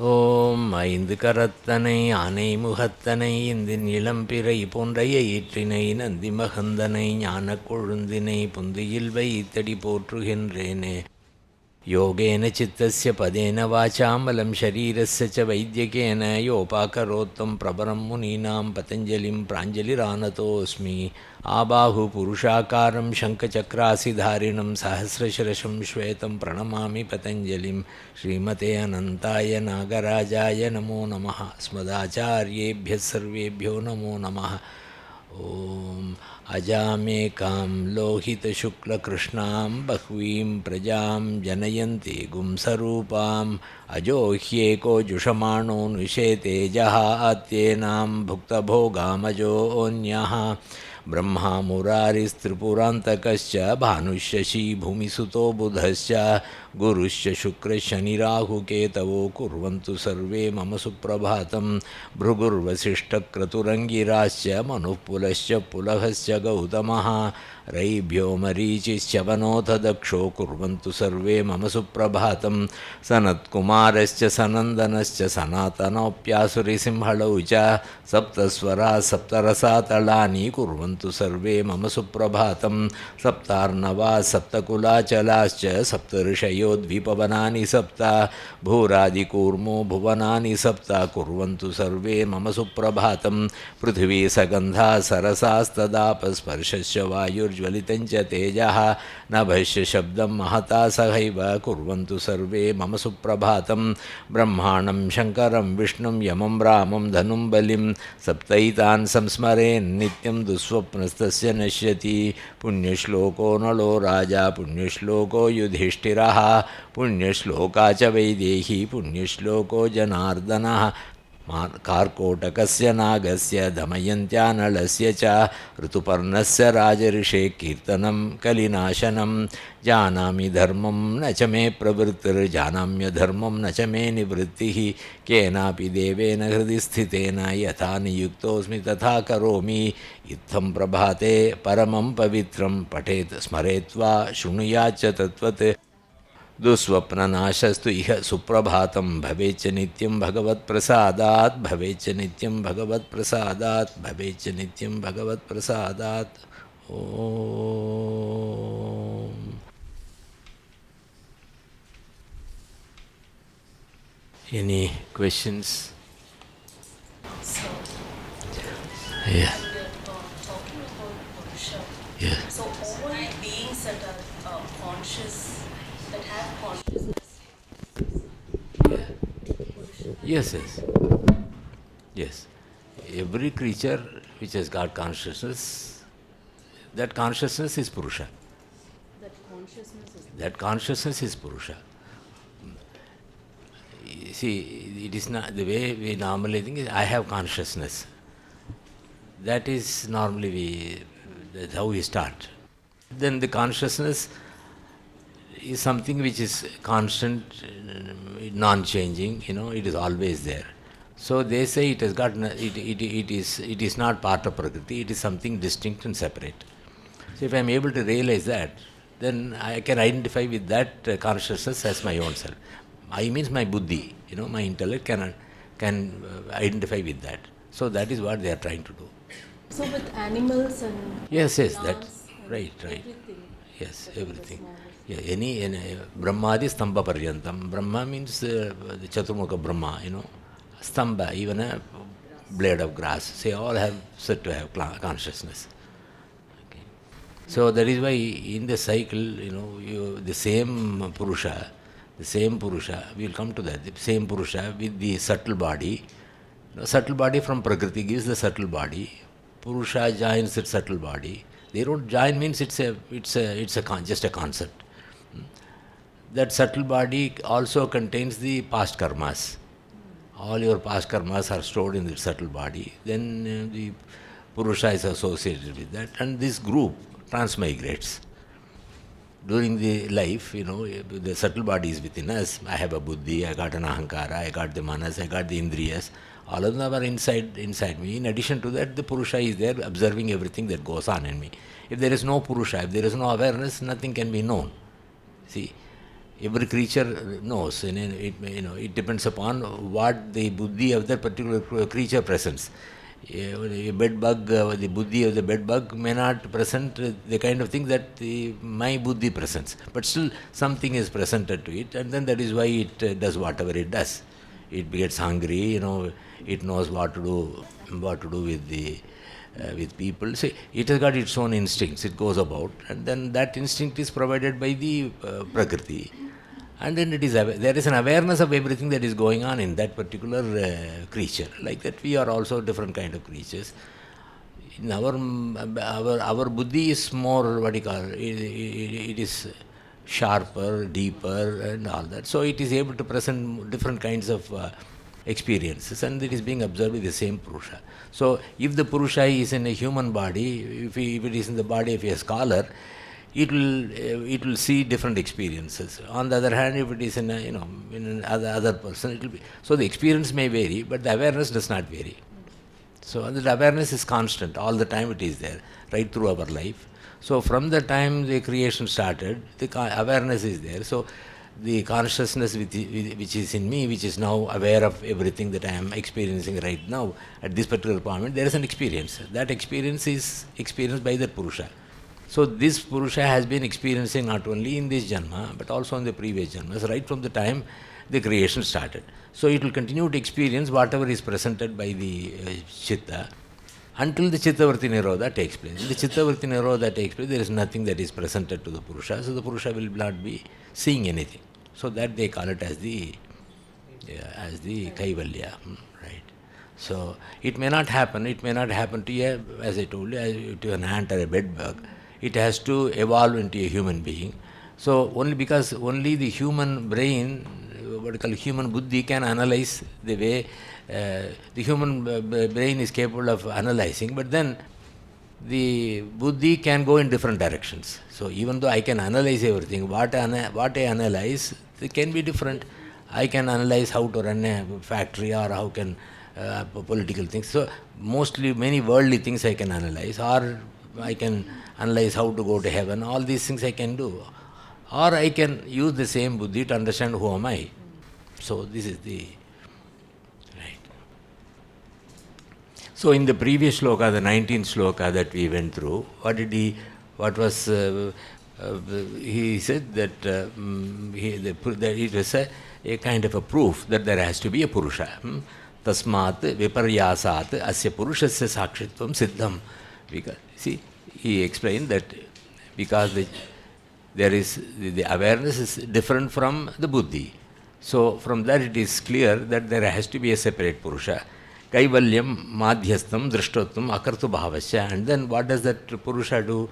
ஓம் ஐந்து கரத்தனை ஆனை முகத்தனை இந்தின் இளம்பிறை போன்றைய ஈற்றினை நந்தி மகந்தனை ஞானக் கொழுந்தினை புந்தியில் வைத்தடி போற்றுகின்றேனே. யோகேன சித்தஸ்ய பதேன வாசாமலம் ஷரீரஸ்ய ச வைத்யகேன யோபாகரோத்தம் பிரபரம் முனீனாம் பதஞ்சலிம் பிராஞ்சலிரானதோஸ்மி. ஆபாஹு புருஷாகாரம் சங்கசக்ராசிதாரிணம் சஹசிரசிரசம் ஸ்வேதம் பிரணமாமி பதஞ்சலிம். ஸ்ரீமதே அனந்தாய நாகராஜாய நமோ நமः. ஸ்மதாச்சார்யேभ्यः सर्वेभ्यो नमो नमः. ஓம் அஜாமேகாம் லோகிதசுக்லகிருஷ்ணாம் பஹ்வீம் பிரஜாம் ஜனயந்தி கும்சரூபாம் அஜோஹ்யேகோ ஜுஷமாணோ நிஷேதேஜः ஆத்யேனாம் புக்தபோகாமஜோऽன்யः. ब्रह्मा मुरारिस्त्रिपुरान्तकश्च भानुश्शशी भूमिसुतो बुधश्च गुरुश्च शुक्रशनिराहुकेतवो कुर्वन्तु सर्वे मम सुप्रभातं. भृगुर्वसिष्ठक्रतुरङ्गिराश्च मनुःपुलश्च पुलहश्च गौतमः रैभ्यो मरीचिश्च वनोथ दक्षो कुर्वन्तु सर्वे मम सुप्रभातं. सनत्कुमारश्च सनन्दनश्च सनातनोऽप्यासुरिसिंहलौ च सप्तस्वरा सप्तरसातलानि कुर्वन्तु सर्वे मम सुप्रभातं. सप्तार्णवा सप्तकुलाचलाश्च सप्तऋषयो द्वीपवनानि सप्त भूरादिकूर्मो भुवनानि सप्त कुर्वन्तु सर्वे मम सुप्रभातं. पृथिवी सगन्धा सरसास्तदापस्पर्शस्य वायुर्ज्वलितं च तेजः नभस्य शब्दं महता सहैव कुर्वन्तु सर्वे मम सुप्रभातं. ब्रह्माणं शङ्करं विष्णुं यमं रामं धनुं बलिं सप्तैतान् संस्मरेन् नित्यं दुःस्वप्नस्तस्य नश्यति. पुण्यश्लोको नलो राजा पुण्यश्लोको युधिष्ठिरः पुण्यश्लोका च वैदेही पुण्यश्लोको जनार्दनः. कार्कोटकस्य नागस्य दमयन्त्या नलस्य च ऋतुपर्णस्य राजऋषे कीर्तनं कलिनाशनं. जानामि धर्मं न च मे प्रवृत्तिर्जानाम्यधर्मं न च मे निवृत्तिः. केनापि देवेन हृदि स्थितेन यथा नियुक्तोऽस्मि तथा करोमि. इत्थं प्रभाते परमं पवित्रं पठेत् स्मरेत् वा शृणुयाच्च तत्त्वत्. दुःस्वप्ननाशस्तु इह सुप्रभातं भवेच्च नित्यं भगवत्प्रसादात् भवेच्च नित्यं भगवत्प्रसादात् भवेच्च नित्यं भगवत्प्रसादात्. ओम. Any questions? So, Yeah. talking about Purusha. Yeah. So all beings that are conscious, that have consciousness. Yeah. Yes, yes. Yes. Every creature which has got consciousness, that consciousness is Purusha. That consciousness is. That consciousness is Purusha. See, it is not the way we normally think is, I have consciousness. That is normally that's how we start. Then the consciousness is something which is constant, non-changing, it is always there. So they say it has got, it is not part of Prakriti, it is something distinct and separate. So if I am able to realize that, then I can identify with that consciousness as my own self. I means my buddhi, my intellect can identify with that. So that is what they are trying to do. So with animals and Yes, plants that's and right. everything. Yes, that everything. is knowledge. Yeah, any Brahmadi Stamba Paryantam. Brahma means the Chaturmukha Brahma, Stamba, even a blade of grass. Say all have said to have consciousness. Okay. So that is why in the cycle, the same Purusha, we will come to that, the same Purusha with the subtle body. Subtle body from Prakriti gives the subtle body. Purusha joins its subtle body. They don't join means it's just a concept. That subtle body also contains the past karmas. All your past karmas are stored in the subtle body. Then the Purusha is associated with that, and this group transmigrates. During the life, the subtle body is within us. I have a buddhi, I got an ahankara, I got the manas, I got the indriyas. All of them are inside me. In addition to that, the Purusha is there observing everything that goes on in me. If there is no Purusha, if there is no awareness, nothing can be known. See, Every creature knows, and it depends upon what the buddhi of that particular creature presents. A bed bug, the buddhi of the bed bug may not present the kind of thing that my buddhi presents, but still something is presented to it, and then that is why it does whatever it does. It gets hungry, it knows what to do with the with people. See, it has got its own instincts. It goes about, and then that instinct is provided by the Prakriti. And then there is an awareness of everything that is going on in that particular creature. Like that, we are also different kind of creatures. In our buddhi is more, what you call it is sharper, deeper, and all that. So it is able to present different kinds of experiences, and it is being observed with the same Purusha. So if the Purusha is in a human body, if it is in the body of a scholar, it will see different experiences. On the other hand, if it is in another person, it will be. So the experience may vary, but the awareness does not vary. So the awareness is constant. All the time it is there, right through our life. So from the time the creation started, the awareness is there. So the consciousness which is in me, which is now aware of everything that I am experiencing right now, at this particular moment, there is an experience. That experience is experienced by the Purusha. So this Purusha has been experiencing not only in this Janma, but also in the previous Janmas, right from the time the creation started. So it will continue to experience whatever is presented by the Chitta until the Chittavarti Nirodha takes place. In the Chittavarti Nirodha takes place, there is nothing that is presented to the Purusha, so the Purusha will not be seeing anything. So that they call it as the Kaivalya, right? So it may not happen to you, as I told you, to an ant or a bed bug. It has to evolve into a human being. So only the human brain, what we call human buddhi, can analyze the way the human brain is capable of analyzing, but then the buddhi can go in different directions. So even though I can analyze everything, what I analyze, it can be different. I can analyze how to run a factory or how can political things. So many worldly things I can analyze, or I can analyze how to go to heaven. All these things I can do. Or I can use the same buddhi to understand who am I. So this is the right. So in the previous sloka, the 19th sloka that we went through, he said that that it was a kind of a proof that there has to be a Purusha. Tasmat viparyasat asya purushasya sakshitvam siddham. Because, see, he explained that because the awareness is different from the buddhi. So from that it is clear that there has to be a separate Purusha. Kaivalyam madhyastam drishtotvam akartu bhavasya. And then what does that Purusha do?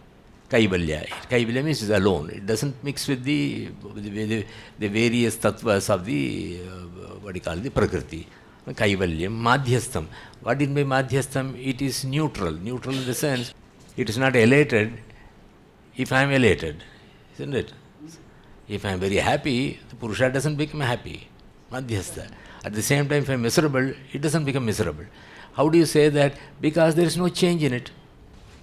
Kaivalya. Kaivalya means it is alone. It doesn't mix with the various tattvas of the, the Prakriti. Kaivalyam, madhyastam. What is by madhyastam? It is neutral. Neutral in the sense, it is not elated if I am elated, isn't it? If I am very happy, the Purusha doesn't become happy. Madhyastha. At the same time, if I am miserable, it doesn't become miserable. How do you say that? Because there is no change in it.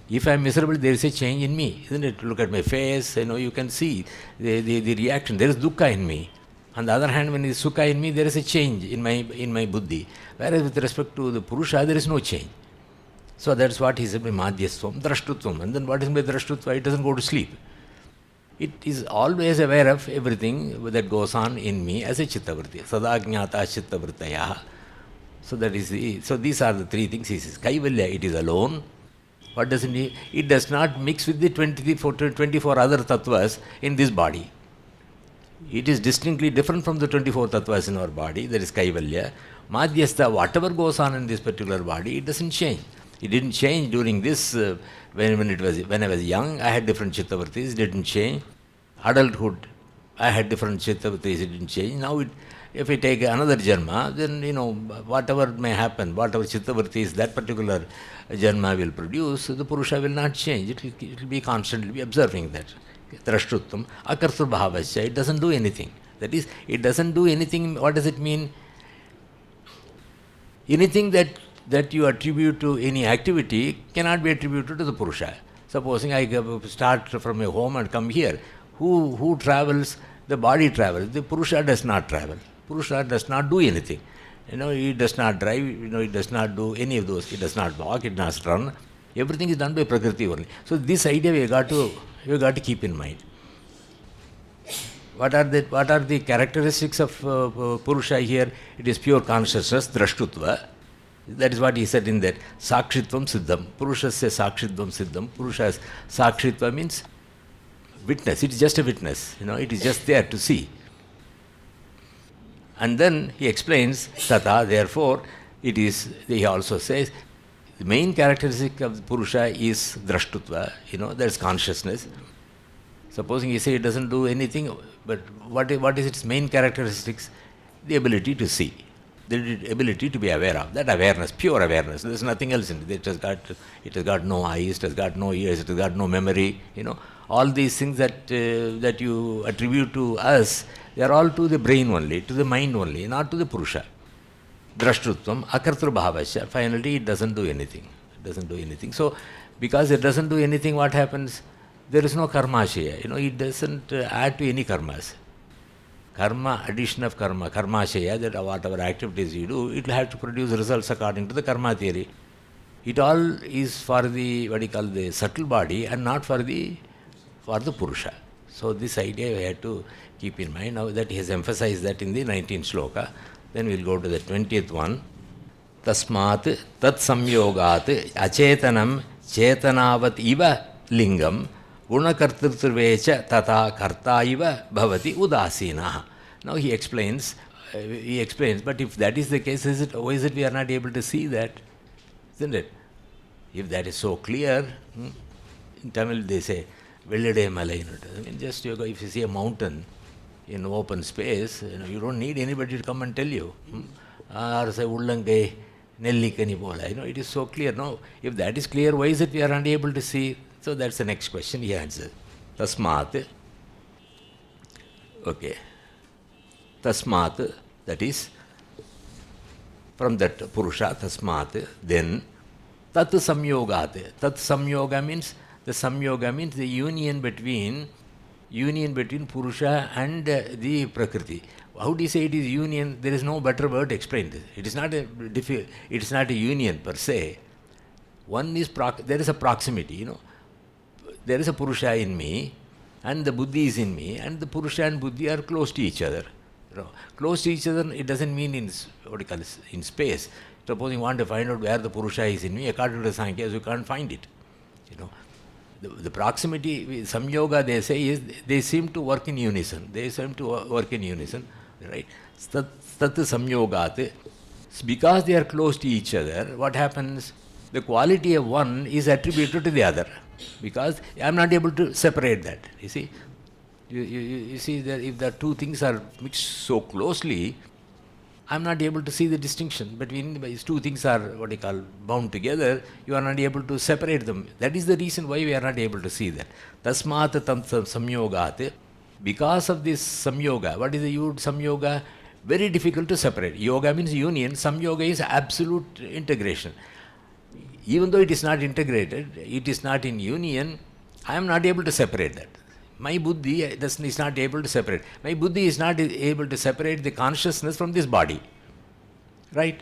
If I am miserable, there is a change in me, isn't it? Look at my face, you can see the reaction. There is dukkha in me. On the other hand, when there is sukha in me, there is a change in my buddhi. Whereas with respect to the Purusha, there is no change. So that's what he said by madhyastvam, drashtutvam. And then what is by drashtutva? It doesn't go to sleep. It is always aware of everything that goes on in me as a chittavrti. Sadajñata chittavritaya. So these are the three things he says. Kaivalya, it is alone. What does it mean? It does not mix with the 24 other tattvas in this body. It is distinctly different from the 24 tattvas in our body. There is Kaivalya. Madhyastha, whatever goes on in this particular body, it doesn't change. It didn't change during this, when I was young, I had different chittavartis, it didn't change. Adulthood, I had different chittavartis, it didn't change. Now, if I take another janma, then, whatever may happen, whatever chittavartis that particular janma will produce, the Purusha will not change. It will be constantly be observing that. Drashtuttam, akartur bhavasya, it doesn't do anything. That is, it doesn't do anything. What does it mean? Anything that you attribute to any activity cannot be attributed to the Purusha. Supposing I start from a home and come here, who travels the body travels. The Purusha does not travel. Purusha does not do anything. He does not drive, he does not do any of those. He does not walk, he does not run. Everything is done by Prakriti only. So this idea we got to keep in mind. What are the characteristics of Purusha here? It is pure consciousness, drashtutva. That is what he said in that. Sakshitvam siddham. Purushasya sakshitvam siddham. Purusha's sakshitva means witness. It is just a witness. It is just there to see. And then he explains, tata, therefore, he also says, the main characteristic of the Purusha is drashtutva, that is consciousness. Supposing he say it doesn't do anything, but what is its main characteristics? The ability to see, the ability to be aware of, that awareness, pure awareness. There is nothing else in it. It has got no eyes, it has got no ears, it has got no memory, All these things that you attribute to us, they are all to the brain only, to the mind only, not to the Purusha. Drashtutvam, akartru bhavasya. Finally, it doesn't do anything. So, because it doesn't do anything, what happens? There is no karmashaya. It doesn't add to any karmas. Karma, addition of karmashaya, that whatever activities you do, it will have to produce results according to the karma theory. It all is for the, the subtle body and not for the Purusha. So this idea we have to keep in mind. Now that he has emphasized that in the 19th shloka, then we will go to the 20th one. Tasmat tat samyogat acetanam chetanavat iva lingam gunakartrutvecha tata karta iva bhavati udasinaha. Now he explains, but if that is the case, why is it we are not able to see that? Isn't it? If that is so clear, in Tamil they say, Vellide Malai. Just if you see a mountain in open space, you don't need anybody to come and tell you. Or say, Ullangai, Nellikani Bola. It is so clear. No, if that is clear, why is it we are unable to see? So that's the next question he answers. Tasmat. Okay. Tasmat, that is, from that Purusha, Tasmat, then Tat Samyogat. Tat Samyoga means, the union between Purusha and the Prakriti. How do you say it is union? There is no better word to explain this. It is not a union per se. One is there is a proximity, There is a Purusha in me, and the Buddhi is in me, and the Purusha and Buddhi are close to each other. Close to each other, it doesn't mean in space. Suppose you want to find out where the Purusha is in me, according to the Sāṁkhyas, you can't find it. The proximity, samyoga they say is, they seem to work in unison. Right? Tat samyogat. Because they are close to each other, what happens? The quality of one is attributed to the other. Because I am not able to separate that. You see? You see that if the two things are mixed so closely, I am not able to see the distinction between these two things are bound together. You are not able to separate them. That is the reason why we are not able to see that. Tasmat tam samyogat. Because of this samyoga, what is the yud samyoga? Very difficult to separate. Yoga means union. Samyoga is absolute integration. Even though it is not integrated, it is not in union, I am not able to separate that. My buddhi is not able to separate. My buddhi is not able to separate the consciousness from this body. Right?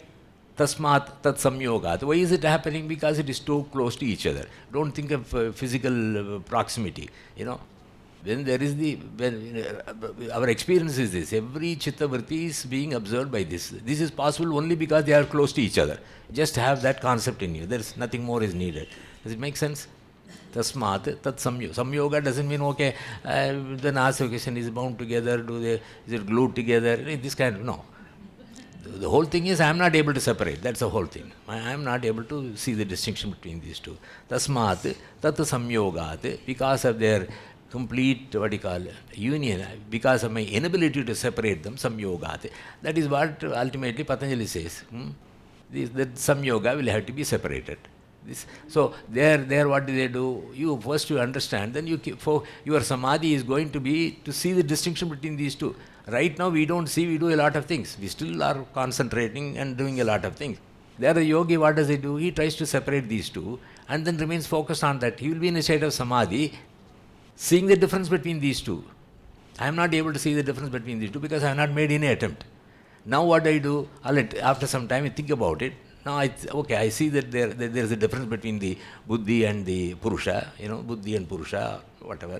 Tasmat tat samyogat. Why is it happening? Because it is too close to each other. Don't think of physical proximity. When there is our experience is this. Every chitta vritti is being observed by this. This is possible only because they are close to each other. Just have that concept in you. There is nothing more is needed. Does it make sense? Tasmat tat samyoga. Samyoga doesn't mean, okay, the nasa is bound together, is it glued together? This kind of, no. The whole thing is I am not able to separate. That's the whole thing. I am not able to see the distinction between these two. Tasmat tat samyogat. Because of their complete, union, because of my inability to separate them, samyogat. That is what ultimately Patanjali says. That samyoga will have to be separated. So there what do they do? You first you understand, then for your samadhi is going to be to see the distinction between these two. Right now we don't see, we do a lot of things. We still are concentrating and doing a lot of things. There a yogi, what does he do? He tries to separate these two and then remains focused on that. He will be in a state of samadhi, seeing the difference between these two. I am not able to see the difference between these two because I have not made any attempt. Now what I do, after some time I think about it. Now I see that there is a difference between the buddhi and the purusha, buddhi and purusha, whatever.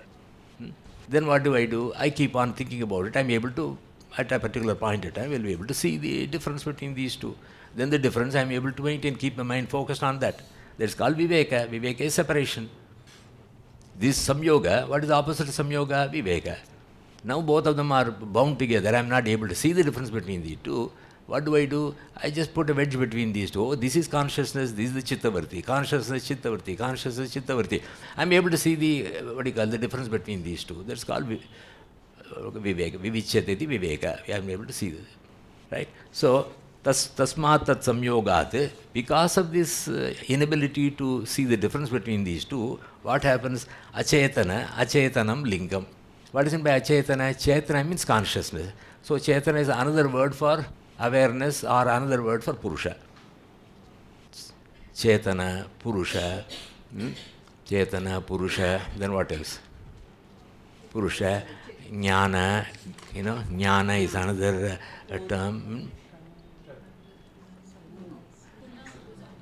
Then what do? I keep on thinking about it. I am able to, at a particular point in time, I will be able to see the difference between these two. Then the difference I am able to maintain, keep my mind focused on that. That's called viveka. Viveka is separation. This samyoga, what is the opposite of samyoga? Viveka. Now both of them are bound together. I am not able to see the difference between the two. What do? I just put a wedge between these two. Oh, this is consciousness, this is the chittavarti. Consciousness, chittavarti. Consciousness, chittavarti. I am able to see the difference between these two. That's called viveka. Vivichyateti viveka. I am able to see that. Right? So, tasmat tat samyogat, because of this inability to see the difference between these two, what happens? Achetanam lingam. What is meant by achetana? Chetana means consciousness. So chetana is another word for awareness or another word for purusha. Chetana, purusha. Chetana, purusha. Then what else? Purusha, jnana. Jnana is another term.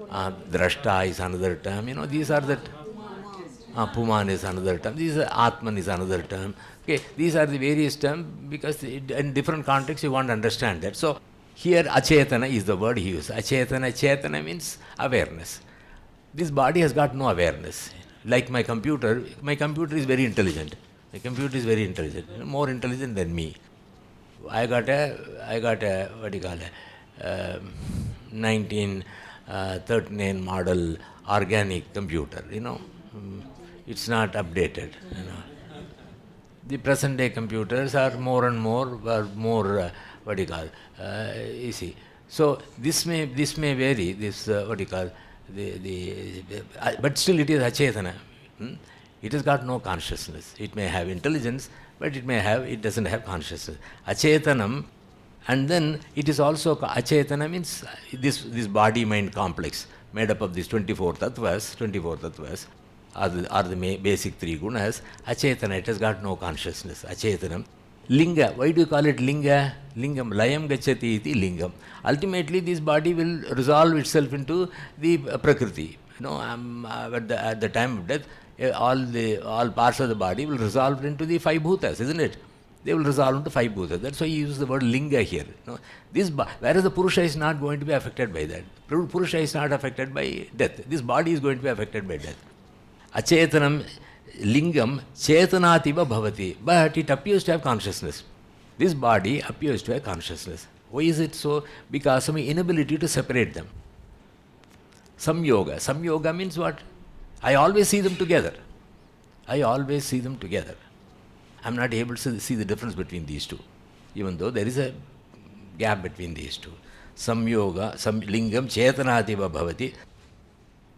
Drashta is another term. These are the... Puman is another term. Atman is another term. Okay, these are the various terms because in different contexts you want to understand that. So here achetana is the word he used. Chetana means awareness. This body has got no awareness. Like my computer is very intelligent. My computer is very intelligent, more intelligent than me. I got a 1939 model organic computer, It's not updated, The present day computers are more and more, easy. So this may vary, but still it is achetana. It has got no consciousness. It may have intelligence, but it doesn't have consciousness. Achetanam, and then it is also, achetana means this body-mind complex made up of these 24 tattvas, are the basic three gunas. Achetana, it has got no consciousness. Achetanam. Linga, why do you call it linga? Lingam, layam gacchati iti lingam. Ultimately, this body will resolve itself into the prakriti. At the time of death, all parts of the body will resolve into the five bhutas, isn't it? They will resolve into five bhutas. That's why he uses the word linga here. Whereas the purusha is not going to be affected by that. Purusha is not affected by death. This body is going to be affected by death. Achetanam lingam chetanativa bhavati. But it appears to have consciousness. This body appears to have consciousness. Why is it so? Because of my inability to separate them. Samyoga. Samyoga means what? I always see them together. I am not able to see the difference between these two, even though there is a gap between these two. Samyoga, lingam chetanativa bhavati.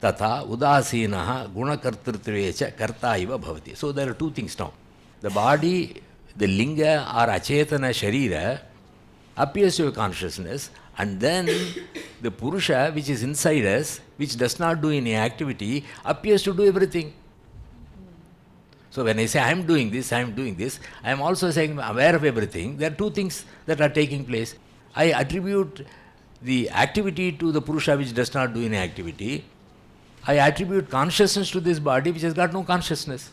Tatha udasinaha gunakartrutvecha karta iva bhavati. So there are two things now. The body, the linga or achetana sharira appears to have consciousness, and then the purusha which is inside us, which does not do any activity, appears to do everything. So when I say I am doing this, I am also saying I am aware of everything. There are two things that are taking place. I attribute the activity to the purusha which does not do any activity. I attribute consciousness to this body which has got no consciousness.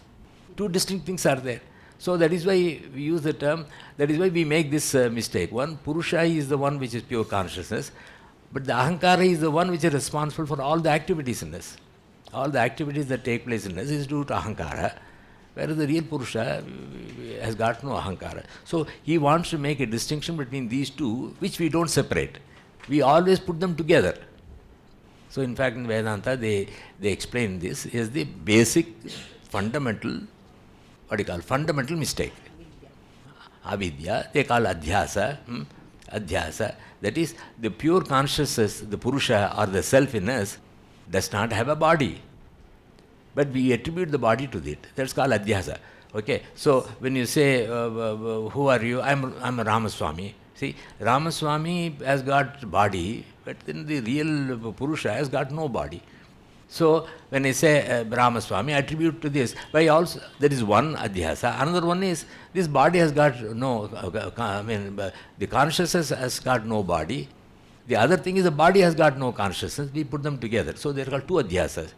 Two distinct things are there. So that is why we use the term, that is why we make this mistake. One, purusha is the one which is pure consciousness, but the ahankara is the one which is responsible for all the activities in us. All the activities that take place in us is due to ahankara, whereas the real purusha has got no ahankara. So he wants to make a distinction between these two, which we don't separate. We always put them together. So in fact in Vedanta they explain this as the basic fundamental, fundamental mistake. Avidya, they call adhyasa. Adhyasa, that is the pure consciousness, the purusha or the self in us does not have a body. But we attribute the body to it. That's called adhyasa. Okay, so when you say, who are you? I'm a Ramaswami. See, Ramaswami has got body, but then the real purusha has got no body. So when I say Ramaswami, I attribute to this. Why also there is one adhyasa. Another one is this body has got no. The consciousness has got no body. The other thing is the body has got no consciousness. We put them together. So they are called two adhyasas.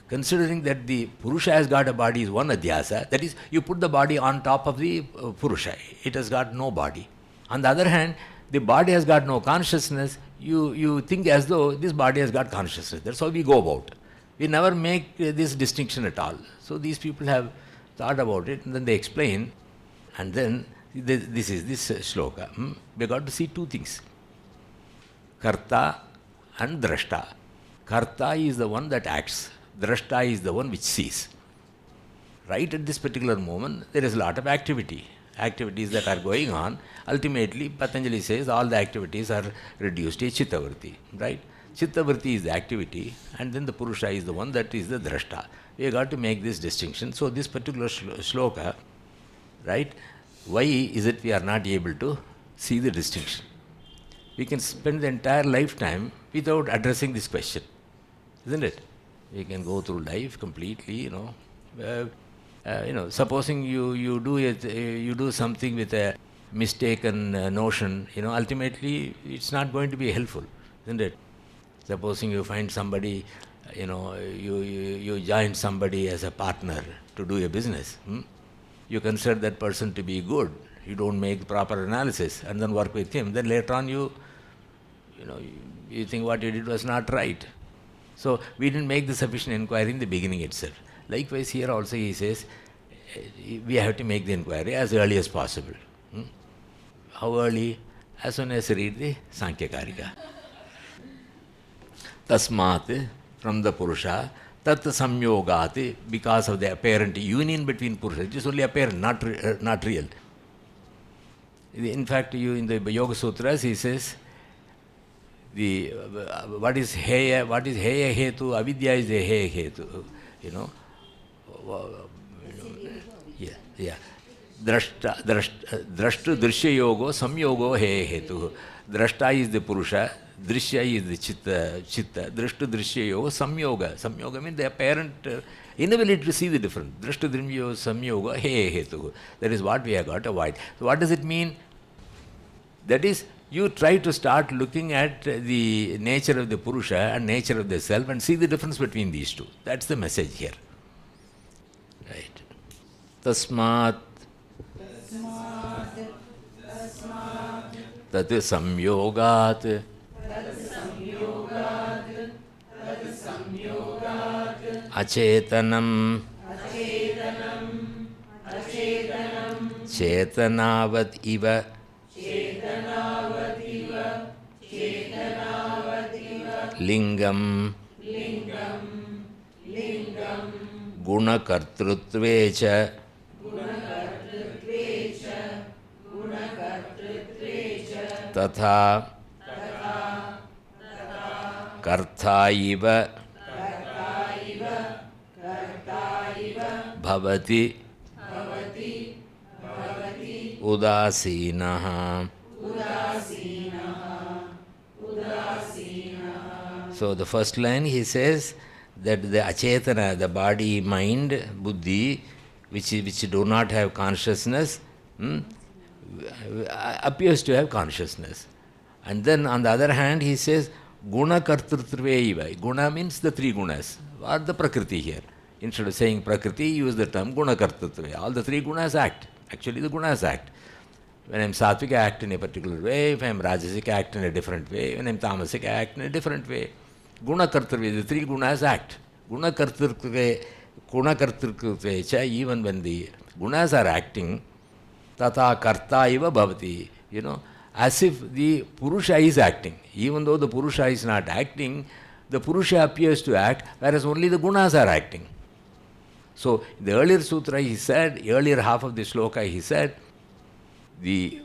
Considering that the Purusha has got a body is one adhyasa, that is, you put the body on top of the Purusha. It has got no body. On the other hand, the body has got no consciousness. You think as though this body has got consciousness. That's how we go about. We never make this distinction at all. So these people have thought about it, and then they explain, and then this shloka. We got to see two things. Karta and Drashta. Karta is the one that acts. Drashta is the one which sees. Right at this particular moment, there is a lot of activities that are going on. Ultimately, Patanjali says all the activities are reduced to Chittavrti. Right? Chittavrti is the activity, and then the Purusha is the one that is the Drashta. We have got to make this distinction. So this particular shloka, right? Why is it we are not able to see the distinction? We can spend the entire lifetime without addressing this question, isn't it? We can go through life completely, supposing you do something with a mistaken notion, ultimately it's not going to be helpful, isn't it? Supposing you find somebody, you join somebody as a partner to do a business. You consider that person to be good. You don't make proper analysis and then work with him. Then later on you think what you did was not right. So we didn't make the sufficient inquiry in the beginning itself. Likewise here also he says, we have to make the inquiry as early as possible. How early? As soon as you read the Sāṁkhya Kārikā. Tasmat, from the Purusha, Tat Samyogat, because of the apparent union between Purusha. It is only apparent, not real. In fact, in the Yoga Sutras, he says, what is heya hetu, avidya is the heya hetu. Yeah. Drashta drishya yogo, samyogo heya hetu. Drashta is the Purusha, drishya is the chitta. Drashta drishya yoga, samyoga. Samyoga means the apparent inability to see the difference. Drashta drishya samyoga heya hetu. That is what we have got to avoid. So what does it mean? That is, you try to start looking at the nature of the Purusha and nature of the self and see the difference between these two. That's the message here. Right. Tasmat tat samyogat acetanam chetanavat iva lingam gunakartrutve cha tatha kartha iva bhavati udasinaha. So the first line he says that the achetana, the body, mind, buddhi, which do not have consciousness, appears to have consciousness. And then on the other hand he says guna kartrutve. Guna means the three gunas, or the prakriti here. Instead of saying prakriti, use the term guna kartrutve. All the three gunas act. Actually the gunas act. When I am sattvic, I act in a particular way. If I am rajasic, I act in a different way. When I am tamasic, I act in a different way. Guna kartrutve, the three gunas act. Guna kartrutve cha, even when the gunas are acting, tata karta iva bhavati, as if the Purusha is acting. Even though the Purusha is not acting, the Purusha appears to act, whereas only the gunas are acting. So, in the earlier sutra he said, earlier half of the shloka he said, the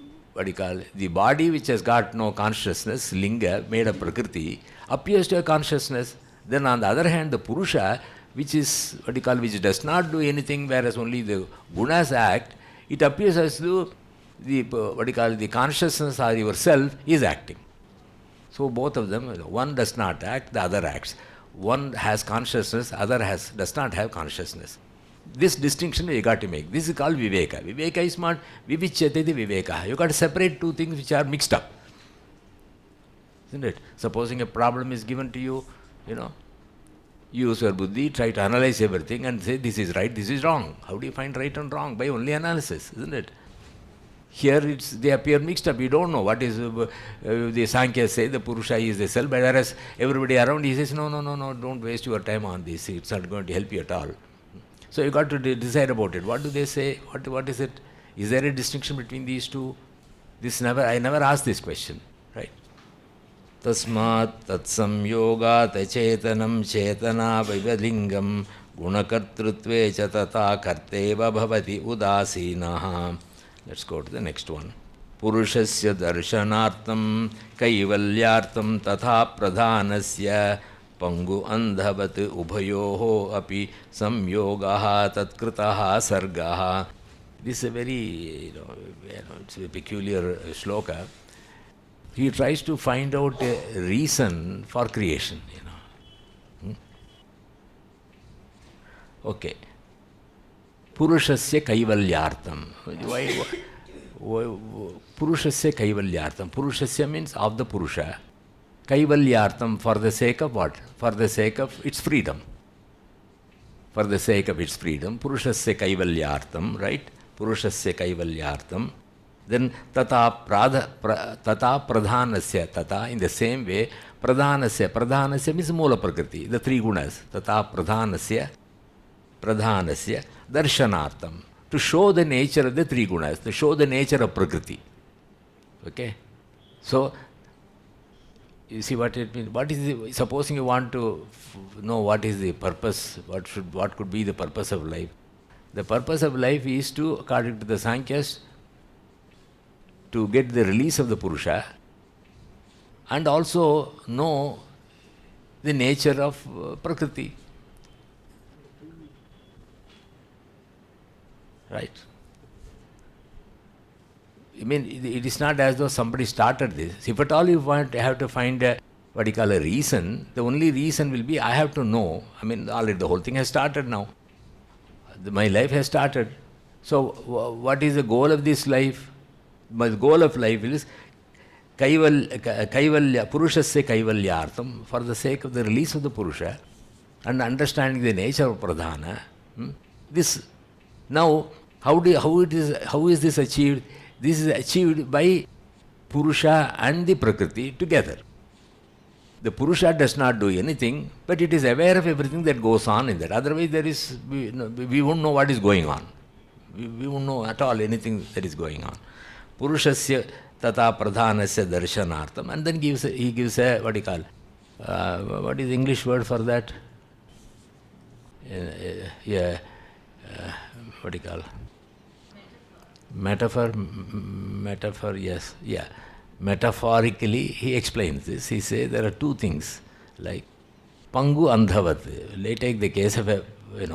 body which has got no consciousness, linga, made of prakriti, appears to have consciousness. Then on the other hand, the Purusha, which is which does not do anything, whereas only the gunas act, it appears as though the consciousness or yourself is acting. So both of them, one does not act, the other acts. One has consciousness, other does not have consciousness. This distinction you got to make. This is called viveka. Viveka is not vivichyate viveka. You got to separate two things which are mixed up. Isn't it? Supposing a problem is given to you, use your buddhi, try to analyze everything and say this is right, this is wrong. How do you find right and wrong? By only analysis, isn't it? Here they appear mixed up. You don't know what is, the Sāṁkhya say the Purusha is the self, but whereas everybody around he says, no, don't waste your time on this. It's not going to help you at all. So you got to decide about it. What do they say? What is it? Is there a distinction between these two? I never asked this question, right? Tasmat tatsamyogat chetanam chetana vaivadlingam gunakartrutve cha tata karteva bhavati udasinaha. Let's go to the next one. Purushasya darshanartam kaivalyartam tatha pradhanasya pangu andhavat ubhayoho api samyogaha tatkritaha sargaha. This is a very, it's a peculiar shloka. He tries to find out a reason for creation, Okay. Purushasya kaivalyartam. Why Purushasya kaivalyartam? Purushasya means of the Purusha. Kaivalyartam, for the sake of what? For the sake of its freedom. For the sake of its freedom. Purushasya kaivalyartam, right? Purushasya kaivalyartam. Then tata pradhanasya, tata, in the same way, pradhanasya means moola prakriti, the three gunas. Tata pradhanasya darshanartam, to show the nature of the three gunas, to show the nature of prakriti. Okay? So, you see what it means? Supposing you want to know what is the purpose, what could be the purpose of life. The purpose of life is to, according to the Sāṁkhyas, to get the release of the Purusha and also know the nature of Prakriti. Right? I mean, it is not as though somebody started this. If at all you have to find a reason, the only reason will be I have to know. I mean, already the whole thing has started now. My life has started. So, what is the goal of this life? My goal of life is Purushasya kaivalyartam, for the sake of the release of the Purusha and understanding the nature of Pradhana. This now, how is this achieved? This is achieved by Purusha and the Prakriti together. The Purusha does not do anything, but it is aware of everything that goes on in that. Otherwise, we won't know what is going on. We won't know at all anything that is going on. Purushasya tata pradhanasya darshanartam, and then he gives a, what is the English word for that? Metaphor, yes. Yeah. Metaphorically, he explains this. He says there are two things, like pangu andhavat. Let's take the case of a, a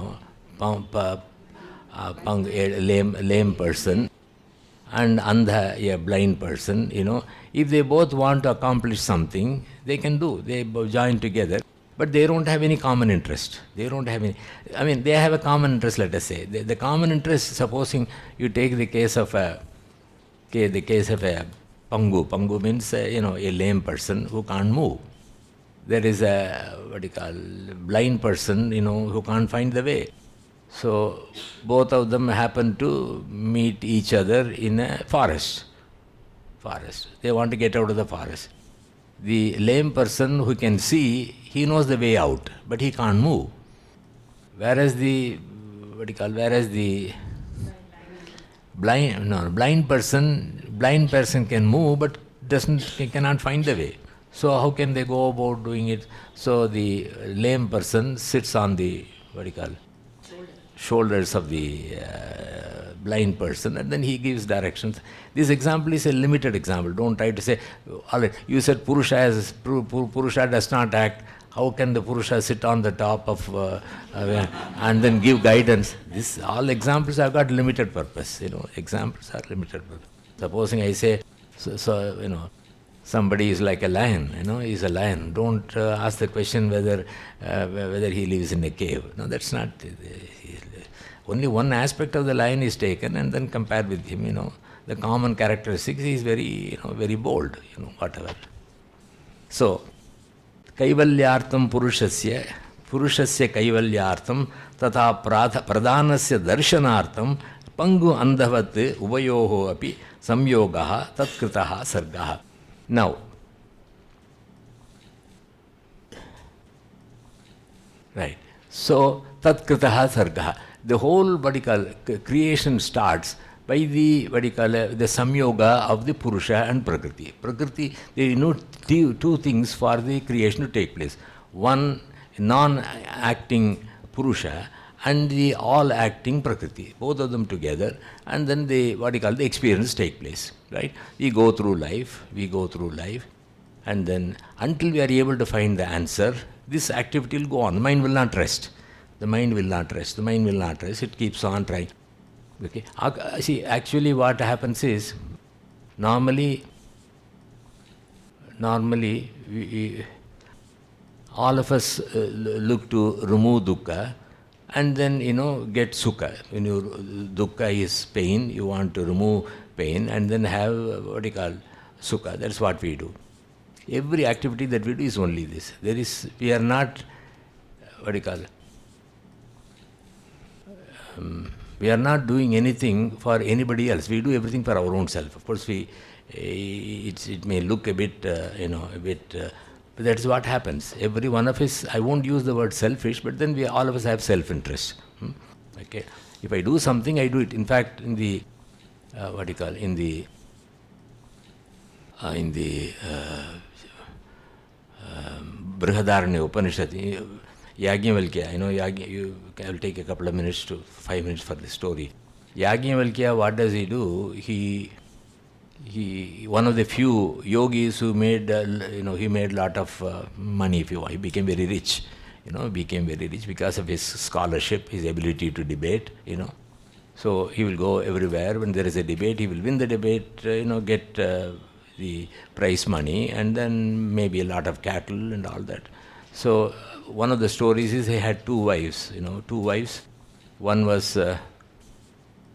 lame person, and andha, a blind person, if they both want to accomplish something, they can do. They join together, but they don't have any common interest. They don't have any, they have a common interest, let us say. The common interest, supposing you take the case of a pangu. Pangu means, a lame person who can't move. There is a, blind person, who can't find the way. So, both of them happen to meet each other in a forest. They want to get out of the forest. The lame person who can see, he knows the way out, but he can't move. Whereas the blind person can move, but cannot find the way. So how can they go about doing it? So the lame person sits on the shoulders of the blind person, and then he gives directions. This example is a limited example. Don't try to say, all right, you said Purusha does not act. How can the Purusha sit on the top of and then give guidance? This all examples have got limited purpose. Examples are limited purpose. Supposing I say, somebody is like a lion, he's a lion. Don't ask the question whether he lives in a cave. No, that's not. Only one aspect of the lion is taken and then compared with him, the common characteristics. He is very, very bold, whatever. So, Kaivalyartam Purushasya Kaivalyartam Tata Pradhanasya Darshanartam Pangu Andhavat Uvayoho Api Samyogaha Tatkritaha Sargaha. Now, right. So, Tatkritaha Sargaha. The whole creation starts by the the samyoga of the Purusha and Prakriti. Prakriti, there are two things for the creation to take place. One, non-acting Purusha and the all-acting Prakriti. Both of them together, and then the experience take place. Right? We go through life, and then until we are able to find the answer, this activity will go on. The mind will not rest. It keeps on trying. Okay. See, actually what happens is, normally we, all of us look to remove dukkha and then, get sukha. When dukkha is pain, you want to remove pain and then have sukha. That's what we do. Every activity that we do is only this. We are not, we are not doing anything for anybody else. We do everything for our own self. Of course, it may look a bit, but that's what happens. Every one of us, I won't use the word selfish, but then all of us have self-interest. Okay. If I do something, I do it. In fact, in the Brihadaranya Upanishad, Yajnavalkya, I will take a couple of minutes to 5 minutes for the story. Yajnavalkya, what does he do? He one of the few yogis who made, he made a lot of money, if you want. He became very rich, because of his scholarship, his ability to debate, So he will go everywhere. When there is a debate, he will win the debate, get the prize money, and then maybe a lot of cattle and all that. So one of the stories is he had two wives, One was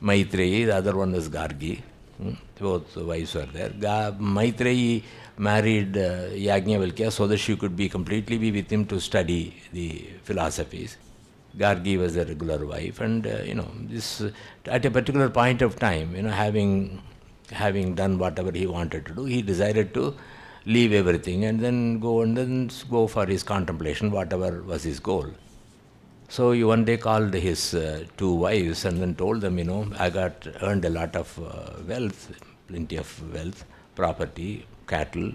Maitreyi, the other one was Gargi. Both wives were there. Maitreyi married Yajnavalkya so that she could completely be with him to study the philosophies. Gargi was a regular wife, and this at a particular point of time, having done whatever he wanted to do, he decided to leave everything and then go for his contemplation, whatever was his goal. So he one day called his two wives and then told them, I earned a lot of wealth, plenty of wealth, property, cattle.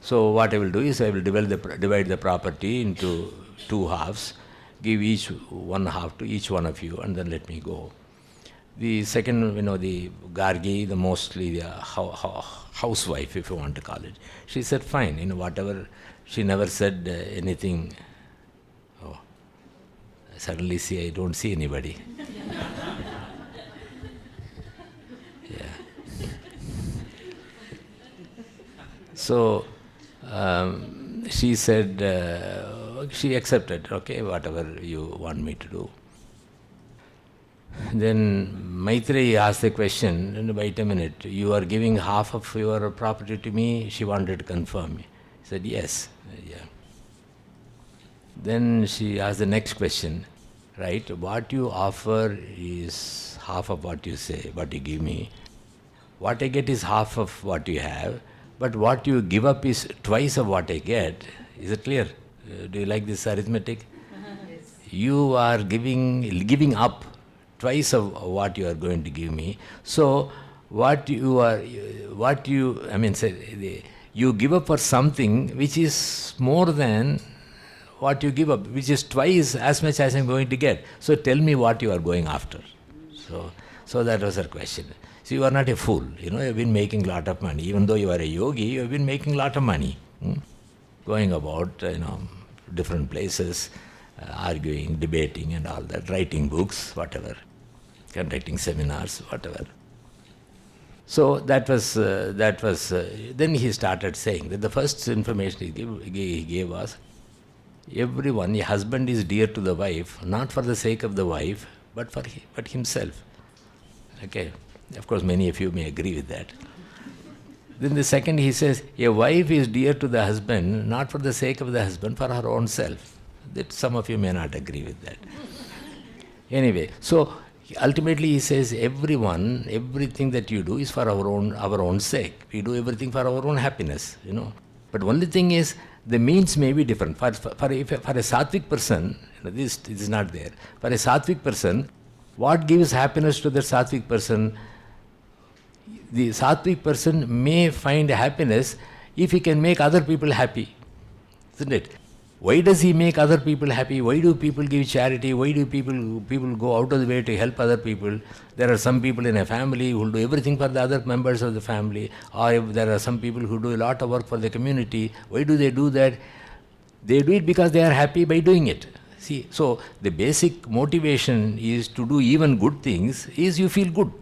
So what I will do is I will divide the property into two halves, give each one half to each one of you, and then let me go. The second, the Gargi, mostly the housewife, if you want to call it, she said, fine, whatever. She never said anything. Oh, suddenly I don't see anybody. Yeah. So she said, she accepted, okay, whatever you want me to do. Then Maitreyi asked the question, wait a minute, you are giving half of your property to me? She wanted to confirm. He said, yes. Yeah. Then she asked the next question, right, what you offer is half of what you say, what you give me. What I get is half of what you have, but what you give up is twice of what I get. Is it clear? Do you like this arithmetic? Yes. You are giving up twice of what you are going to give me. So you give up for something which is more than what you give up, which is twice as much as I'm going to get. So tell me what you are going after. So that was her question. So you are not a fool. You have been making a lot of money. Even though you are a yogi, you have been making a lot of money. Going about, different places, arguing, debating and all that, writing books, whatever, conducting seminars, whatever. So that was then he started saying that the first information he gave was, everyone, a husband is dear to the wife, not for the sake of the wife, but but himself. Okay, of course many of you may agree with that. Then the second he says, a wife is dear to the husband, not for the sake of the husband, for her own self. That some of you may not agree with that. Anyway, so ultimately he says, everything that you do is for our own sake. We do everything for our own happiness, But only thing is, the means may be different. For a sattvic person, this is not there. For a sattvic person, what gives happiness to the sattvic person? The sattvic person may find happiness if he can make other people happy, isn't it? Why does he make other people happy? Why do people give charity? Why do people go out of the way to help other people? There are some people in a family who will do everything for the other members of the family, or if there are some people who do a lot of work for the community. Why do they do that? They do it because they are happy by doing it. See, so the basic motivation is to do even good things is you feel good.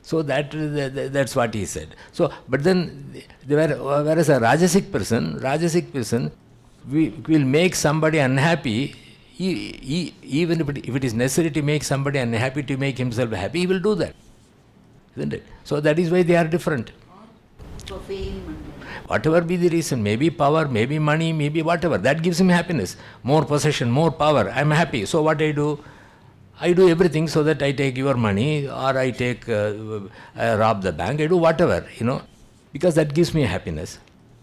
So that's what he said. So, but then, whereas a Rajasic person will make somebody unhappy, even if it is necessary to make somebody unhappy to make himself happy, he will do that. Isn't it? So that is why they are different. For fame. Whatever be the reason, maybe power, maybe money, maybe whatever, that gives him happiness. More possession, more power, I am happy. So what I do everything so that I take your money, or I rob the bank, I do whatever, because that gives me happiness.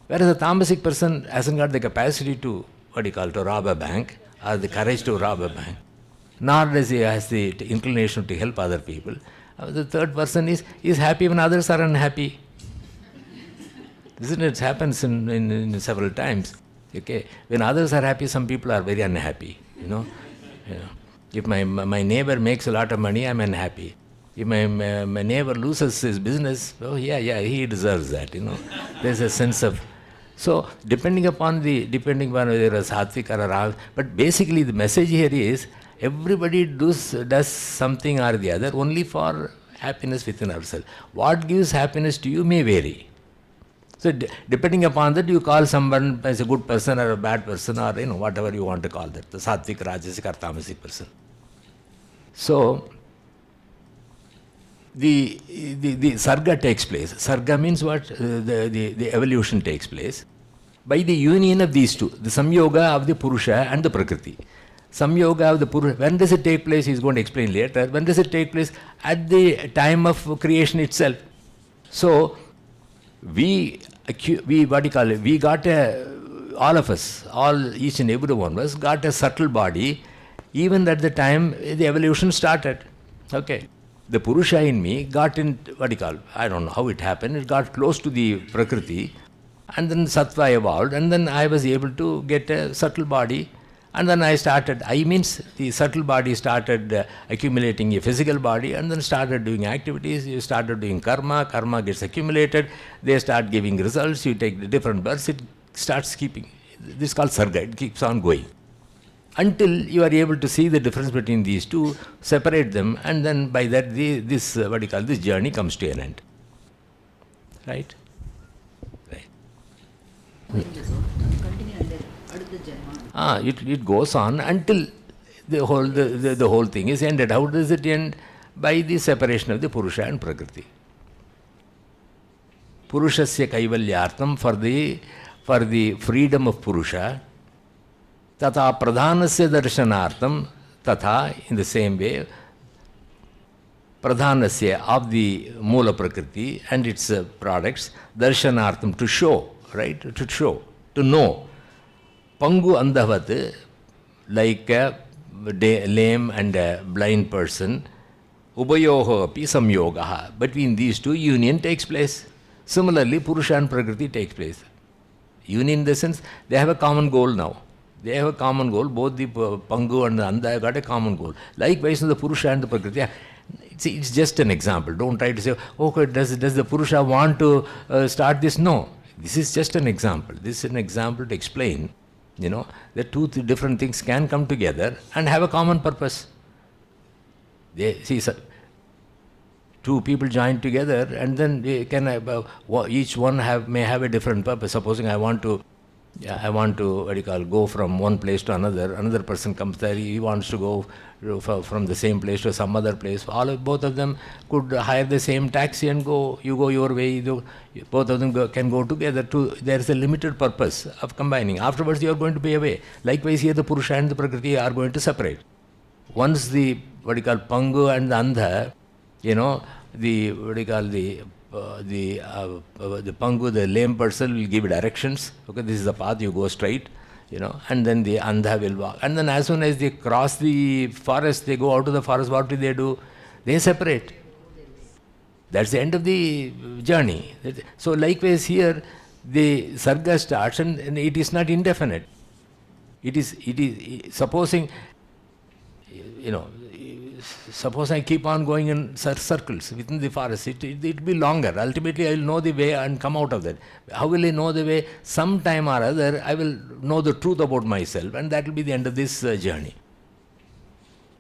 Whereas a tamasic person hasn't got the capacity to, to rob a bank, or the courage to rob a bank, nor does he has the inclination to help other people. The third person is happy when others are unhappy. Isn't it? It happens in several times. Okay, when others are happy, some people are very unhappy. If my neighbor makes a lot of money, I'm unhappy. If my neighbor loses his business, he deserves that. There's a sense of. So depending upon whether it's sattvic or rajasic, but basically the message here is, everybody does something or the other only for happiness within ourselves. What gives happiness to you may vary. So depending upon that, you call someone as a good person or a bad person, or whatever you want to call that, the sattvic, rajasic or tamasic person. So the sarga takes place. Sarga means what? The evolution takes place by the union of these two, the samyoga of the Purusha and the Prakriti. Samyoga of the Purusha, when does it take place? He is going to explain later. When does it take place? At the time of creation itself. So we got all of us, each and every one of us got a subtle body even at the time the evolution started. Okay. The Purusha in me got in, I don't know how it happened, it got close to the Prakriti, and then Sattva evolved, and then I was able to get a subtle body, and then the subtle body started accumulating a physical body, and then started doing activities, you started doing karma gets accumulated, they start giving results, you take the different births, it starts keeping, this is called sarga, it keeps on going. Until you are able to see the difference between these two, separate them, and then by that this journey comes to an end. Right? Right. It goes on until the whole thing is ended. How does it end? By the separation of the Purusha and Prakriti. Purushasya kaivalyartam, for the freedom of Purusha, tata pradhanasya darshanartam, tata, in the same way, pradhanasya of the Mula Prakriti and its products, darshanartam, to show, right? To show, to know. Pangu andavat, like a lame and a blind person, ubayoho api samyogaha. Between these two, union takes place. Similarly, Purusha and Prakriti takes place. Union in the sense, they have a common goal now. They have a common goal, both the Pangu and the Anda have got a common goal. Likewise, the Purusha and the Prakriti. It's just an example. Don't try to say, okay, does the Purusha want to start this? No. This is just an example. This is an example to explain, that two different things can come together and have a common purpose. two people join together, and then they can each one may have a different purpose. Supposing I want to go from one place to another. Another person comes there, he wants to go from the same place to some other place. Both of them could hire the same taxi and go. You go your way. Both of them can go together. There is a limited purpose of combining. Afterwards, you are going to be away. Likewise, here the Purusha and the Prakriti are going to separate. Once the Pangu and the Andha, the Pangu, the lame person, will give directions. Okay, this is the path, you go straight, and then the Andha will walk. And then as soon as they cross the forest, they go out of the forest, what do? They separate. That's the end of the journey. So likewise here, the Sarga starts and it is not indefinite. It is supposing, suppose I keep on going in circles within the forest, it will be longer. Ultimately, I will know the way and come out of that. How will I know the way? Sometime or other, I will know the truth about myself, and that will be the end of this journey.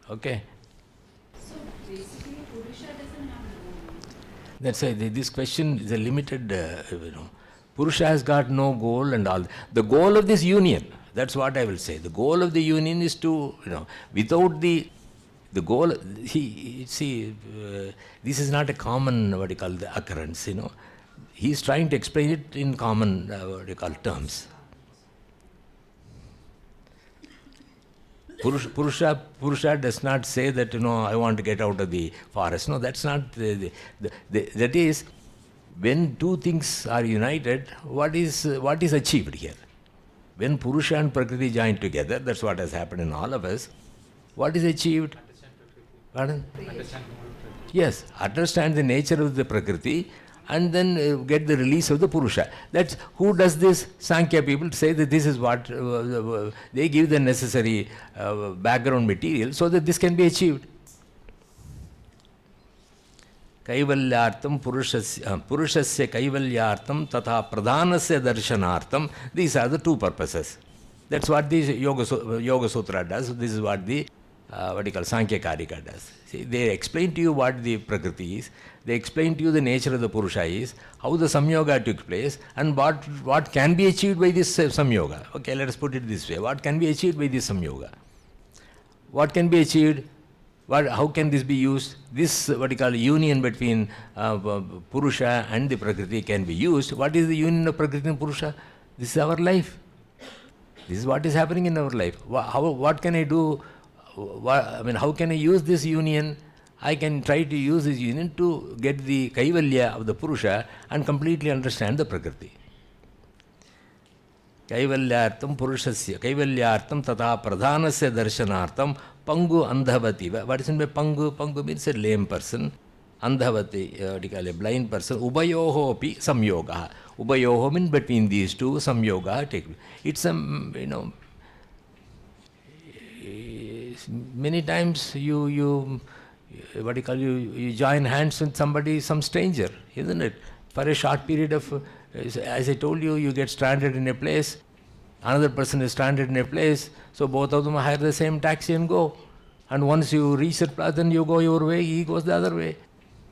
Okay? So basically, Purusha doesn't have a goal. That's why this question is a limited, Purusha has got no goal and all. The goal of this union, that's what I will say. The goal of the union is to, without the goal, this is not a common, occurrence, He is trying to explain it in common, terms. Purusha does not say that, I want to get out of the forest. No, that's not, that is, when two things are united, what is achieved here? When Purusha and Prakriti join together, that's what has happened in all of us, what is achieved? Pardon? Yes, understand the nature of the Prakriti and then get the release of the Purusha. That's who does this? Sāṁkhya people say that this is what they give the necessary background material so that this can be achieved. Kaivalyartam Purushasya Kaivalyartam Tatha Pradhanasya Darshanartam. These are the two purposes. That's what the Yoga Sutra does. This is what the Sāṁkhya Kārikā does. See, they explain to you what the Prakriti is, they explain to you the nature of the Purusha is, how the Samyoga took place, and what can be achieved by this Samyoga. Okay, let us put it this way. What can be achieved by this Samyoga? What can be achieved? How can this be used? This union between Purusha and the Prakriti can be used. What is the union of Prakriti and Purusha? This is our life. This is what is happening in our life. What can I do? How can I use this union? I can try to use this union to get the Kaivalya of the Purusha and completely understand the Prakriti. Kaivalyartam Purushasya Kaivalyartam Tata Pradhanasya Darshanartam Pangu Andhavativa. What is meant by Pangu? Pangu means a lame person. Andhavati, a blind person. Ubayoho api samyoga. Ubayoho means between these two, samyoga. It's many times you join hands with somebody, some stranger, isn't it? For a short period of, as I told you, you get stranded in a place, another person is stranded in a place, so both of them hire the same taxi and go. And once you reach that place, then you go your way, he goes the other way.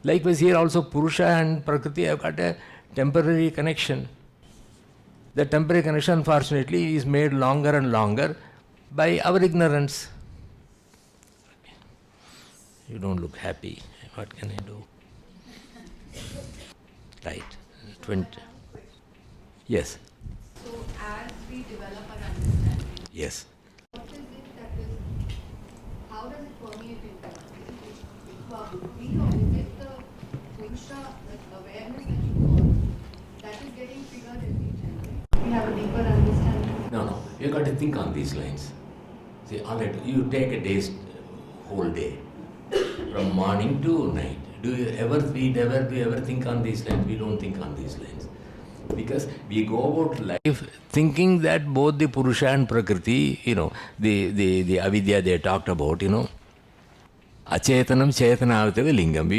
Likewise here also Purusha and Prakriti have got a temporary connection. The temporary connection, unfortunately, is made longer and longer by our ignorance. You don't look happy. What can I do? Right. 20. Yes. So as we develop our understanding, Yes. what is it that is, how does it permeate into us? Is it buddhi or is it the Purusha, the awareness that you call, that is getting triggered every time? We have a deeper understanding. No. You got to think on these lines. See, all right, you take a day's whole day, from morning to night. Do you ever think on these lines? We don't think on these lines. Because we go about life thinking that both the Purusha and Prakriti, the avidya they talked about, Achetanam Chetanavitava Lingam.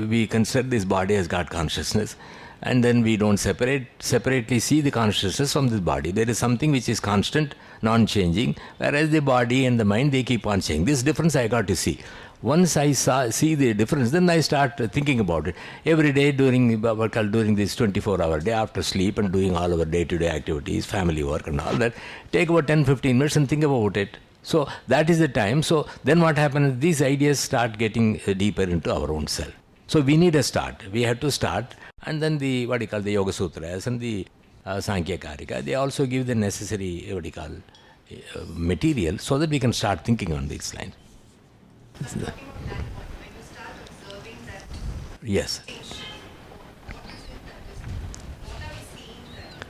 We consider this body has got consciousness, and then we don't separately see the consciousness from this body. There is something which is constant, non-changing, whereas the body and the mind, they keep on changing. This difference I got to see. Once I see the difference, then I start thinking about it. Every day during this 24-hour day, after sleep and doing all our day-to-day activities, family work and all that, take about 10-15 minutes and think about it. So that is the time. So then what happens, these ideas start getting deeper into our own self. So we need a start. We have to start. And then the Yoga Sutras and the Sāṁkhya Kārikā, they also give the necessary material so that we can start thinking on these lines. I'm talking about that point. When you start observing that Yes. change, what is it that is, what are we seeing there?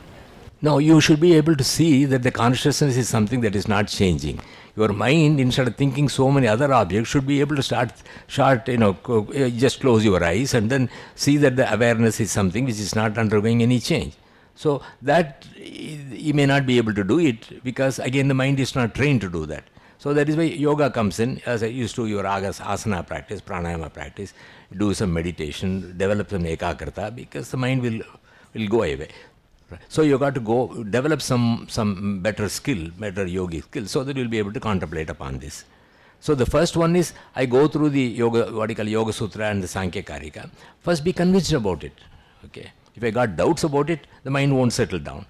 No, you should be able to see that the consciousness is something that is not changing. Your mind, instead of thinking so many other objects, should be able to start, just close your eyes and then see that the awareness is something which is not undergoing any change. So that you may not be able to do it because again the mind is not trained to do that. So that is why yoga comes in, as I used to your asana practice, pranayama practice, do some meditation, develop some ekagrata because the mind will go away. So you got to go develop some better skill, better yogic skill, so that you'll be able to contemplate upon this. So the first one is I go through the Yoga Sutra and the Sāṁkhya Kārikā. First be convinced about it. Okay. If I got doubts about it, the mind won't settle down.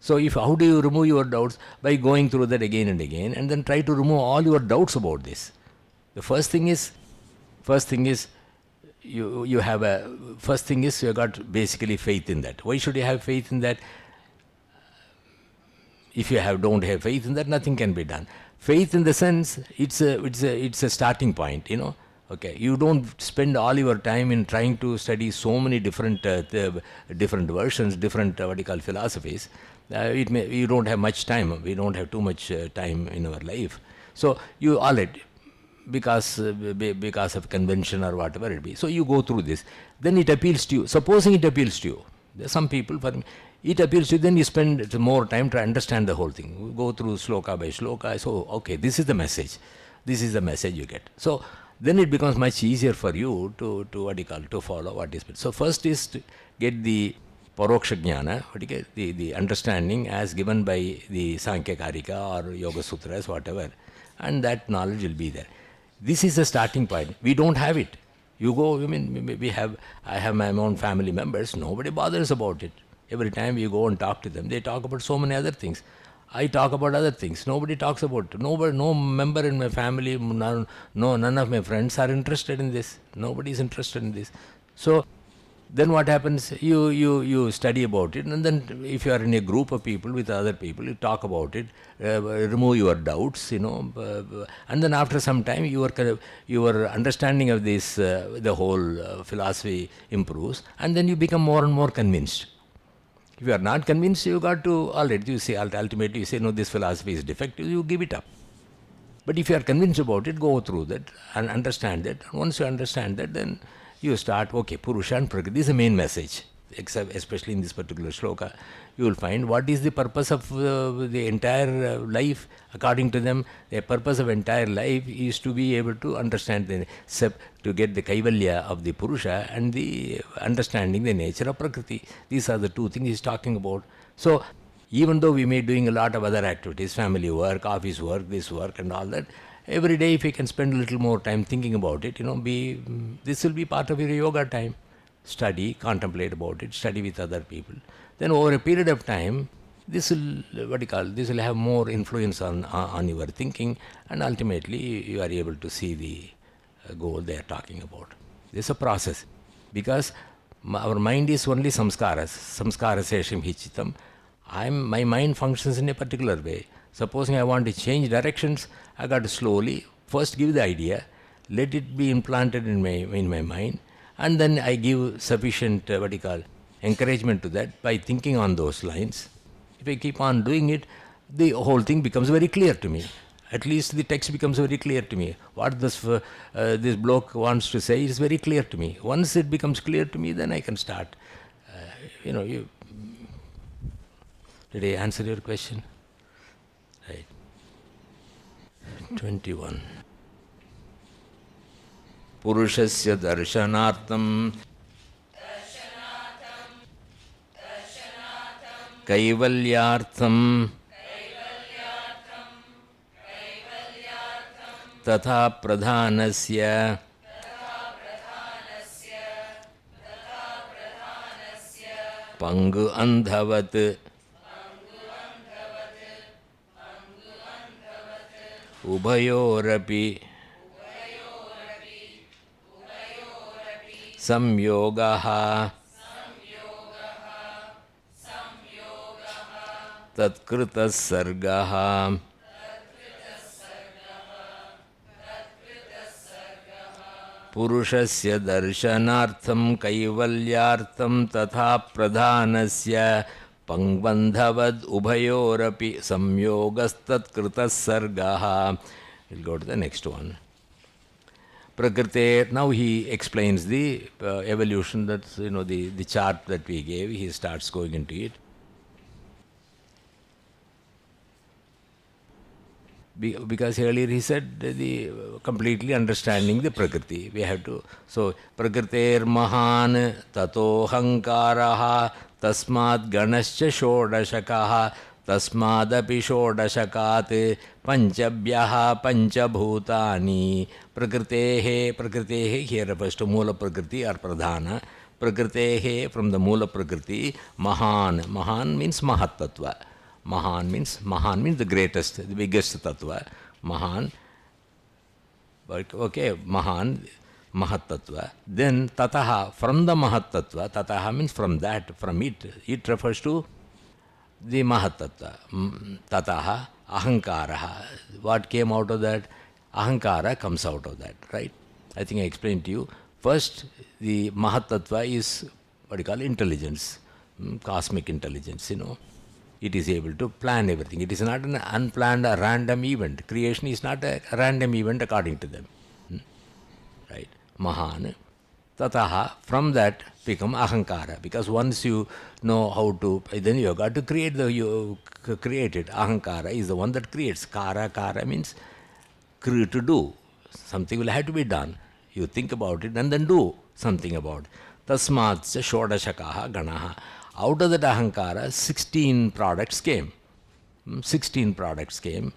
So how do you remove your doubts? By going through that again and again, and then try to remove all your doubts about this. The first thing is you have got basically faith in that. Why should you have faith in that? If you don't have faith in that, nothing can be done. Faith in the sense it's a starting point. Okay, you don't spend all your time in trying to study so many different versions, different philosophies. You don't have much time. We don't have too much time in our life. So you already, because of convention or whatever it be. So you go through this. Then it appeals to you. Supposing it appeals to you. There are some people, for me, it appeals to you, then you spend more time to understand the whole thing. You go through sloka by sloka. So, okay, this is the message. This is the message you get. So then it becomes much easier for you to follow what is. So first is to get the Paroksha Jnana, the understanding as given by the Sāṁkhya Kārikā or Yoga Sutras, whatever, and that knowledge will be there. This is the starting point. We don't have it. You go, I have my own family members, nobody bothers about it. Every time you go and talk to them, they talk about so many other things. I talk about other things. Nobody talks about it. No member in my family, none of my friends are interested in this. Nobody is interested in this. So then what happens? You study about it, and then if you are in a group of people with other people, you talk about it, remove your doubts, and then after some time, your understanding of this, the whole philosophy improves, and then you become more and more convinced. If you are not convinced, you got to already, you say, ultimately you say, no, this philosophy is defective, you give it up. But if you are convinced about it, go through that and understand that. Once you understand that, then you start, okay, Purusha and Prakriti. This is the main message, especially in this particular shloka. You will find what is the purpose of the entire life. According to them, the purpose of entire life is to be able to understand, to get the Kaivalya of the Purusha and the understanding the nature of Prakriti. These are the two things he's talking about. So, even though we may be doing a lot of other activities, family work, office work, this work and all that, every day if you can spend a little more time thinking about it, this will be part of your yoga time. Study, contemplate about it, study with other people. Then over a period of time, this will have more influence on your thinking, and ultimately you are able to see the goal they are talking about. This is a process, because our mind is only samskaras, samskara sesham hichitam. My mind functions in a particular way. Supposing I want to change directions, I got to slowly first give the idea, let it be implanted in my mind, and then I give sufficient encouragement to that by thinking on those lines. If I keep on doing it, the whole thing becomes very clear to me. At least the text becomes very clear to me. What this bloke wants to say is very clear to me. Once it becomes clear to me, then I can start. Did I answer your question? Right. 21. Purushasya darshanartam kaivalyartham तथा प्रधानस्य पंगु अंधवत् उभयोरपि संयोगः तत्कृतः सर्गः पुरुषस्य दर्शनार्थं कैवल्यार्थं तथा प्रधानस्य पंगबन्धवद् उभयोरपि संयोगस्तत्कृतः सर्गः. We'll go to the next one. Prakrite, now he explains the evolution, that's, the chart that we gave. He starts going into it. Because earlier he said the completely understanding the Prakriti. We have to, so Prakriter Mahan Tato Hankaraha Tasmad Ganascha Shodashakaha Tasmadapi Shodashakat Panchabhyaha Panchabhutani Prakritehe here refers to Mula Prakriti or Pradhana. Prakritehe from the Mula Prakriti Mahan means Mahat Tattva. Mahan means the greatest, the biggest tattva. Mahan, okay, Mahan, Mahat tattva. Then Tataha, from the Mahat tattva, Tataha means from that, from it. It refers to the Mahat tattva. Tataha, Ahankaraha. What came out of that? Ahankara comes out of that, right? I think I explained to you. First, the Mahat tattva is what you call intelligence, cosmic intelligence, It is able to plan everything. It is not an unplanned or random event. Creation is not a random event according to them. Right? Mahan. Tataha, from that become Ahankara. Because once you know how to, then you have got to create it. Ahankara is the one that creates. Kara means to do. Something will have to be done. You think about it and then do something about it. Tasmat Shodashakaha Ganaha. Out of that Ahankara, 16 products came. 16 products came.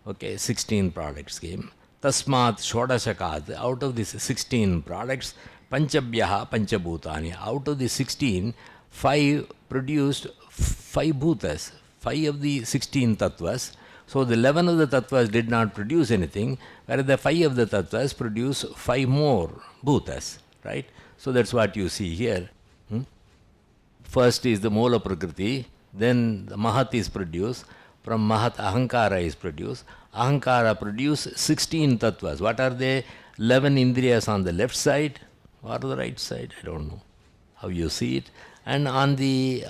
Okay, 16 products came. Tasmat Shodashakat. Out of these 16 products, Panchabhyaha Panchabhutani. Out of the 16, 5 produced 5 bhutas. 5 of the 16 tattvas. So the 11 of the tattvas did not produce anything, whereas the 5 of the tattvas produce 5 more bhutas. Right? So that's what you see here. First is the Mula Prakriti, then the Mahat is produced, from Mahat Ahankara is produced. Ahankara produce 16 tattvas. What are they? 11 Indriyas on the left side or the right side, I don't know how you see it. And on the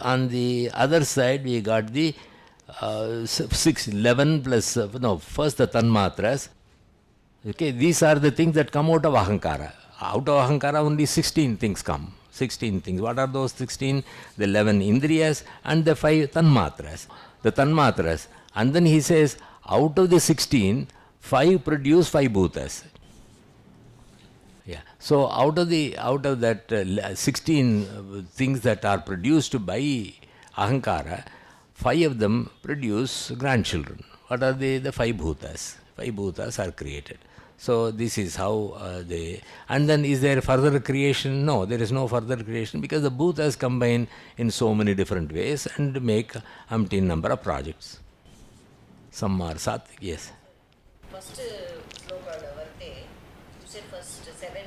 other side we got the 11 plus, first the Tanmatras. Okay, these are the things that come out of Ahankara. Out of Ahankara only 16 things come. 16 things. What are those 16? The 11 Indriyas and the 5 Tanmatras. The Tanmatras. And then he says, out of the 16, 5 produce 5 bhutas. Yeah. So out of that 16 things that are produced by Ahankara, 5 of them produce grandchildren. What are they? The 5 bhutas. 5 bhutas are created. So this is how and then is there further creation? No, there is no further creation because the bhutas combine in so many different ways and make umpteen number of projects. Some are sattvic, yes. First sloka you said first 7.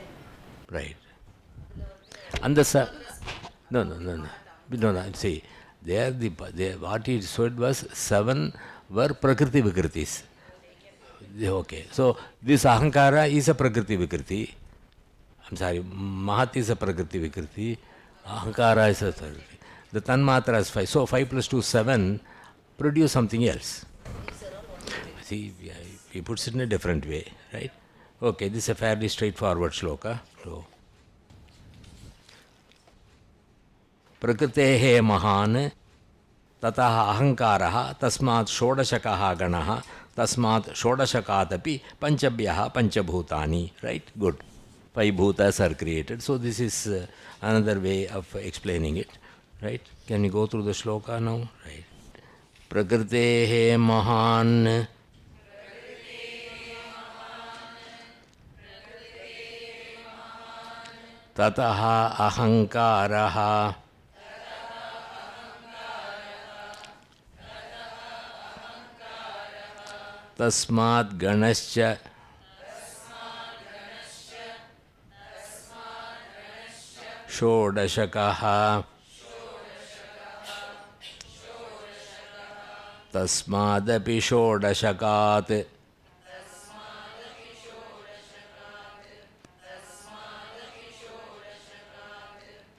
Right. And the no. See, what he said was 7 were prakriti vikritis. Okay, so this Ahankara is a Prakriti Vikriti. I'm sorry, Mahat is a Prakriti Vikriti. Ahankara is a Prakriti. The Tanmatra is 5. So 5 plus 2, 7 produce something else. See, he puts it in a different way, right? Okay, this is a fairly straightforward shloka. So, Prakritehe Mahan Tataha Ahankaraha Tasmat Shodashakaha Ganaha Tasmat Shodashakatapi Panchabhyaha Panchabhutani. Right? Good. 5 bhutas are created. So this is another way of explaining it. Right? Can we go through the shloka now? Right. Prakritehe Mahan tataha ahankaraha tasmat ganascha षोडशकः तस्मादपि षोडशकात्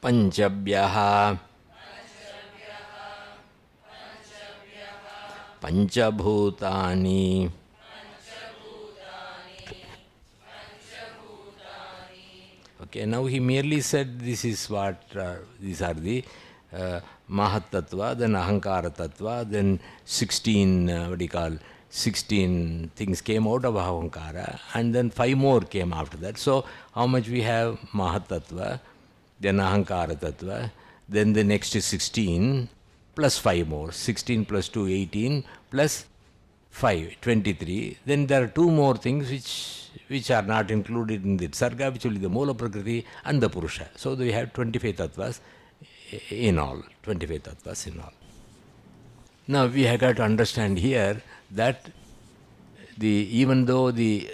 पञ्चभ्यः पञ्चभूतानि Okay, now he merely said this is what, these are the Mahat Tattva, then Ahankara Tattva, then 16 things came out of Ahankara, and then 5 more came after that. So, how much we have? Mahat Tattva, then Ahankara Tattva, then the next is 16, plus 5 more. 16 plus 2, 18, plus 5, 23. Then there are 2 more things which are not included in the Sarga, which will be the Moola Prakriti and the Purusha. So we have 25 tattvas in all. 25 tattvas in all. Now we have got to understand here that even though the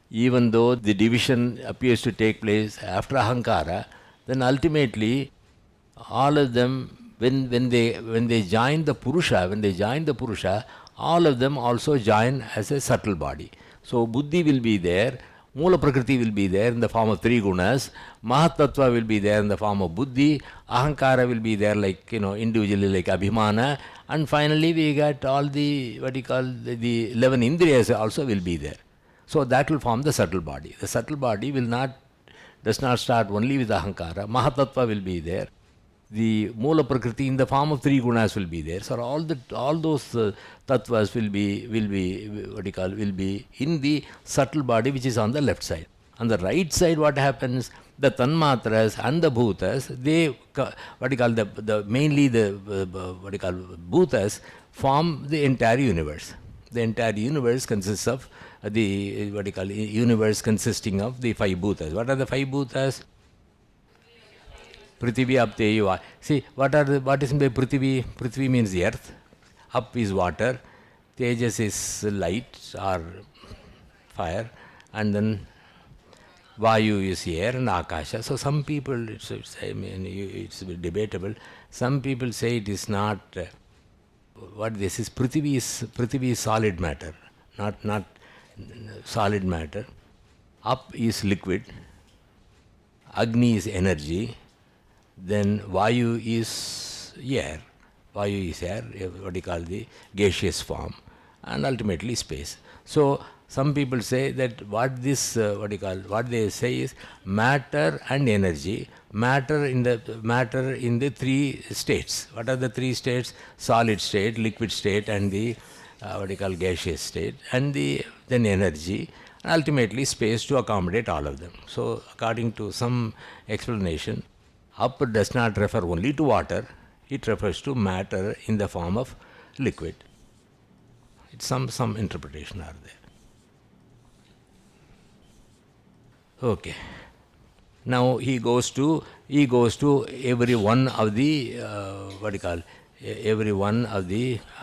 division appears to take place after Ahankara, then ultimately all of them, when they join the Purusha, all of them also join as a subtle body. So Buddhi will be there, Moola Prakriti will be there in the form of 3 gunas, Mahat Tattva will be there in the form of Buddhi, Ahankara will be there like, individually like Abhimana, and finally we got all the, the 11 Indriyas also will be there. So that will form the subtle body. The subtle body does not start only with Ahankara, Mahat Tattva will be there. The Moola Prakriti in the form of 3 gunas will be there. So all those tattvas will be in the subtle body which is on the left side. On the right side, what happens? The tanmatras and the bhutas, mainly the bhutas form the entire universe. The entire universe consists of universe consisting of the 5 bhutas. What are the 5 bhutas? Prithvi, Ap, Teyu. See, what is by Prithvi? Prithvi means the earth. Up is water. Tejas is light or fire. And then Vayu is air and Akasha. So some people, it's debatable. Some people say it is not, what this is, Prithvi is solid matter, not solid matter. Up is liquid. Agni is energy. Then Vayu is air. Vayu is air, the gaseous form, and ultimately space. So some people say that what they say is matter and energy. Matter in the 3 states. What are the 3 states? Solid state, liquid state, and the gaseous state, and then energy, and ultimately space to accommodate all of them. So according to some explanation, Up does not refer only to water, it refers to matter in the form of liquid. It's some interpretation are there. Okay. Now he goes to every one of the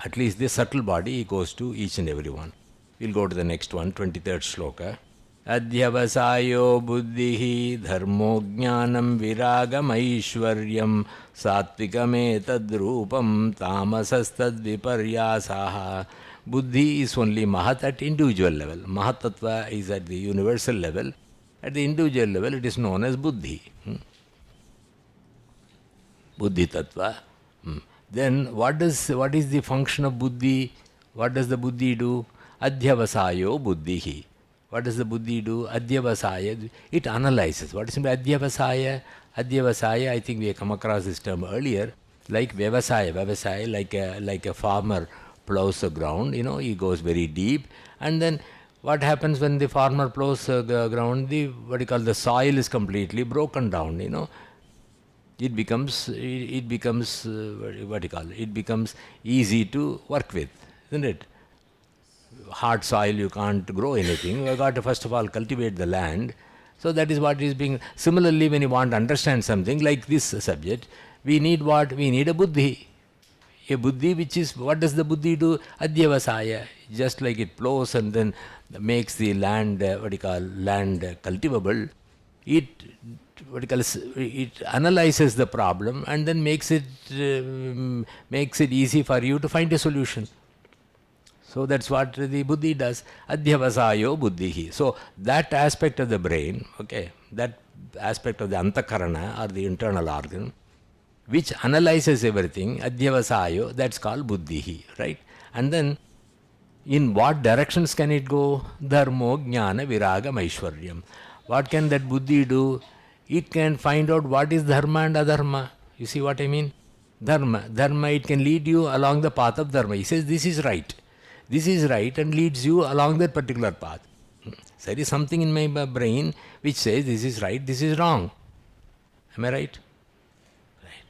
at least the subtle body, he goes to each and every one. We'll go to the next one, 23rd shloka. Adhyavasayo buddhihi dharmo jnanam viragam aishwaryam satvikame tadrupam tamasastad viparyasaha. Buddhi is only Mahat at individual level. Mahat Tattva is at the universal level. At the individual level, it is known as Buddhi. Buddhi Tattva. Then what is the function of Buddhi? What does the Buddhi do? Adhyavasayo buddhihi. What does the Buddhi do? Adhyavasaya, it analyzes. What is Adhyavasaya? Adhyavasaya, I think we have come across this term earlier, like Vyavasaya, like a farmer plows the ground, he goes very deep, and then what happens when the farmer plows the ground? The soil is completely broken down, It becomes easy to work with, isn't it? Hard soil, you can't grow anything. You have got to first of all cultivate the land. So that is what is being. Similarly, when you want to understand something like this subject, we need what? We need a buddhi. A buddhi which is, what does the buddhi do? Adhyavasaya. Just like it plows and then makes the land, land cultivable, it, it analyzes the problem and then makes it easy for you to find a solution. So that's what the buddhi does. Adhyavasayo buddhihi. So that aspect of the brain, okay, that aspect of the antakarana or the internal organ, which analyzes everything, adhyavasayo, that's called buddhihi, right? And then in what directions can it go? Dharmo, jnana, viraga, maishwaryam. What can that buddhi do? It can find out what is dharma and adharma. You see what I mean? Dharma, it can lead you along the path of dharma. He says this is right. This is right and leads you along that particular path. So there is something in my brain which says this is right, this is wrong. Am I right? Right.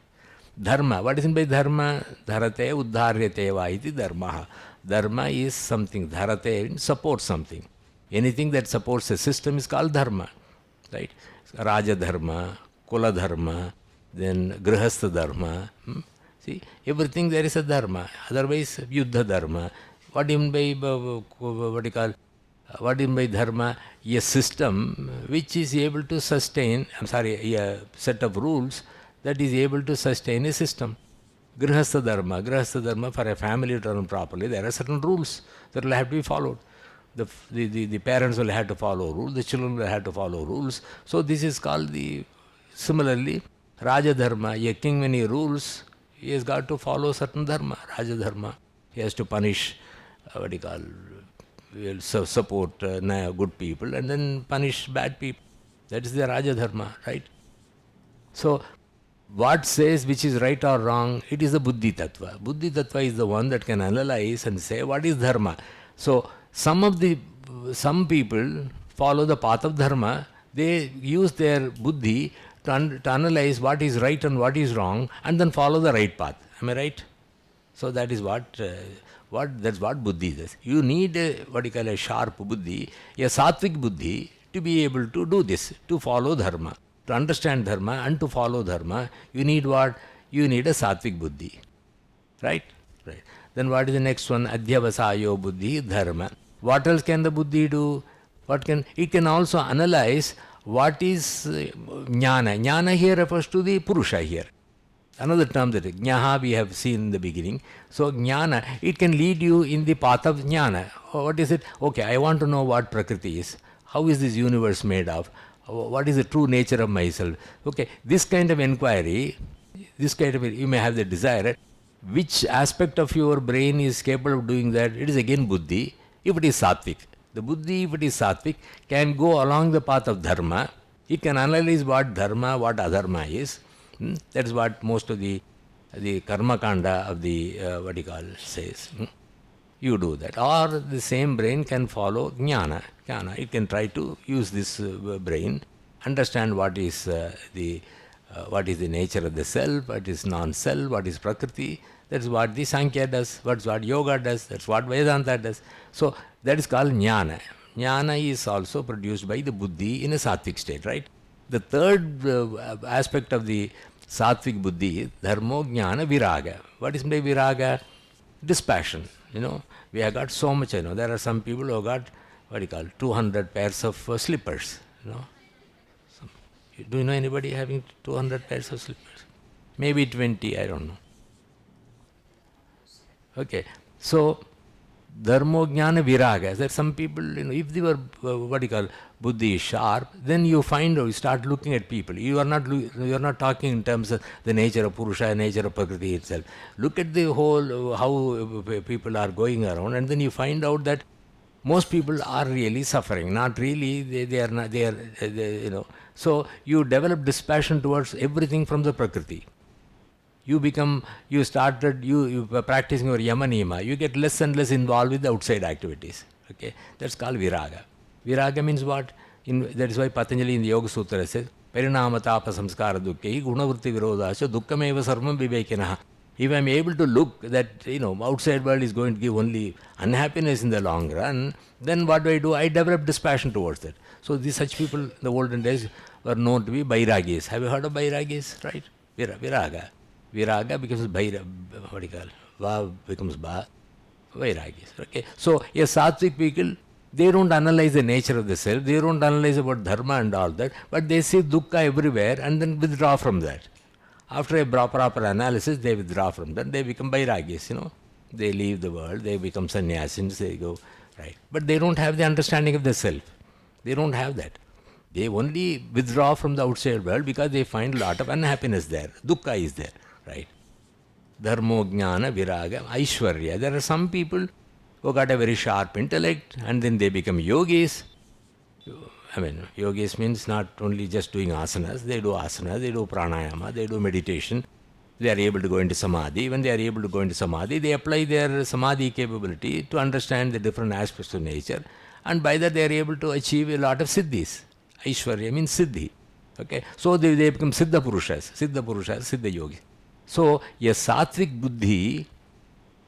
Dharma. What is meant by dharma? Dharate uddharyate va iti dharma. Dharma is something. Dharate supports something. Anything that supports a system is called dharma. Right? Raja dharma, kula dharma, then grihastha dharma. See, everything there is a dharma. Otherwise, yuddha dharma. What do you mean by what do you mean by dharma? A system which is able to sustain, a set of rules that is able to sustain a system. Grihastha dharma, for a family to run properly, there are certain rules that will have to be followed. The parents will have to follow rules, the children will have to follow rules. So this is called similarly, Raja dharma. A king, when he rules, he has got to follow certain dharma, Raja dharma. He has to punish, support good people and then punish bad people. That is the Raja dharma, right? So, what says which is right or wrong? It is the Buddhi Tattva. Buddhi Tattva is the one that can analyze and say what is dharma. So, some people follow the path of dharma. They use their buddhi to analyze what is right and what is wrong, and then follow the right path. Am I right? So that is that's what buddhi does. You need a sharp buddhi, a sattvic buddhi, to be able to do this, to follow dharma. To understand dharma and to follow dharma, you need what? You need a sattvic buddhi. Right? Right. Then what is the next one? Adhyavasayo buddhi dharma. What else can the buddhi do? It can also analyze what is jnana. Jnana here refers to the Purusha here. Another term that jnaha we have seen in the beginning. So jnana, it can lead you in the path of jnana. What is it? Okay, I want to know what Prakriti is. How is this universe made of? What is the true nature of myself? Okay, this kind of inquiry, you may have the desire. Which aspect of your brain is capable of doing that? It is again buddhi, if it is sattvic. The buddhi, if it is sattvic, can go along the path of dharma. It can analyze what dharma, what adharma is. That is what most of the karma kanda of the says. You do that. Or the same brain can follow jnana. It can try to use this brain, understand what is the nature of the self, what is non-self, what is Prakriti. That's what the Sāṁkhya does, that's what yoga does, that's what Vedanta does. So that is called jnana. Jnana is also produced by the buddhi in a sattvic state, right? The third aspect of the sattvic buddhi is dharmo, jnana, viraga. What is meant by viraga? Dispassion. We have got so much, there are some people who have got 200 pairs of slippers, Do you know anybody having 200 pairs of slippers? Maybe 20, I don't know. Okay, so dharmo, jnana, viraga. There are some people, if they were, buddhi is sharp, then you start looking at people. You are not talking in terms of the nature of Purusha, nature of Prakriti itself. Look at the whole, how people are going around, and then you find out that most people are really suffering. Not really, they are not, So you develop dispassion towards everything from the Prakriti. You started practicing your yama niyama. You get less and less involved with the outside activities. Okay, that's called viraga. Viraga means what? That is why Patanjali in the Yoga Sutra says, Parināmatāpa samskāra dukkhi gunavritti virodācha dukkameva sarvam vivekinaha. If I'm able to look that, outside world is going to give only unhappiness in the long run, then what do? I develop dispassion towards that. So such people in the olden days were known to be Bairagis. Have you heard of Bairagis? Right? Viraga. Viraga becomes what do you call? Va becomes Ba. Vairagis. Okay. So a sattvic people, they don't analyze the nature of the self, they don't analyze about dharma and all that, but they see dukkha everywhere and then withdraw from that. After a proper analysis, they withdraw from that, they become Vairagis, They leave the world, they become sannyasins, they go, right. But they don't have the understanding of the self. They don't have that. They only withdraw from the outside world because they find a lot of unhappiness there. Dukkha is there, right. Dharmo, Jnana, Viraga, Aishwarya. There are some people who got a very sharp intellect and then they become yogis. Yogis means not only just doing asanas, they do pranayama, they do meditation. They are able to go into samadhi. When they are able to go into samadhi, they apply their samadhi capability to understand the different aspects of nature. And by that they are able to achieve a lot of siddhis. Aishwarya means siddhi. Okay? So they become Siddha Purushas, Siddha Yogis. So a sattvic buddhi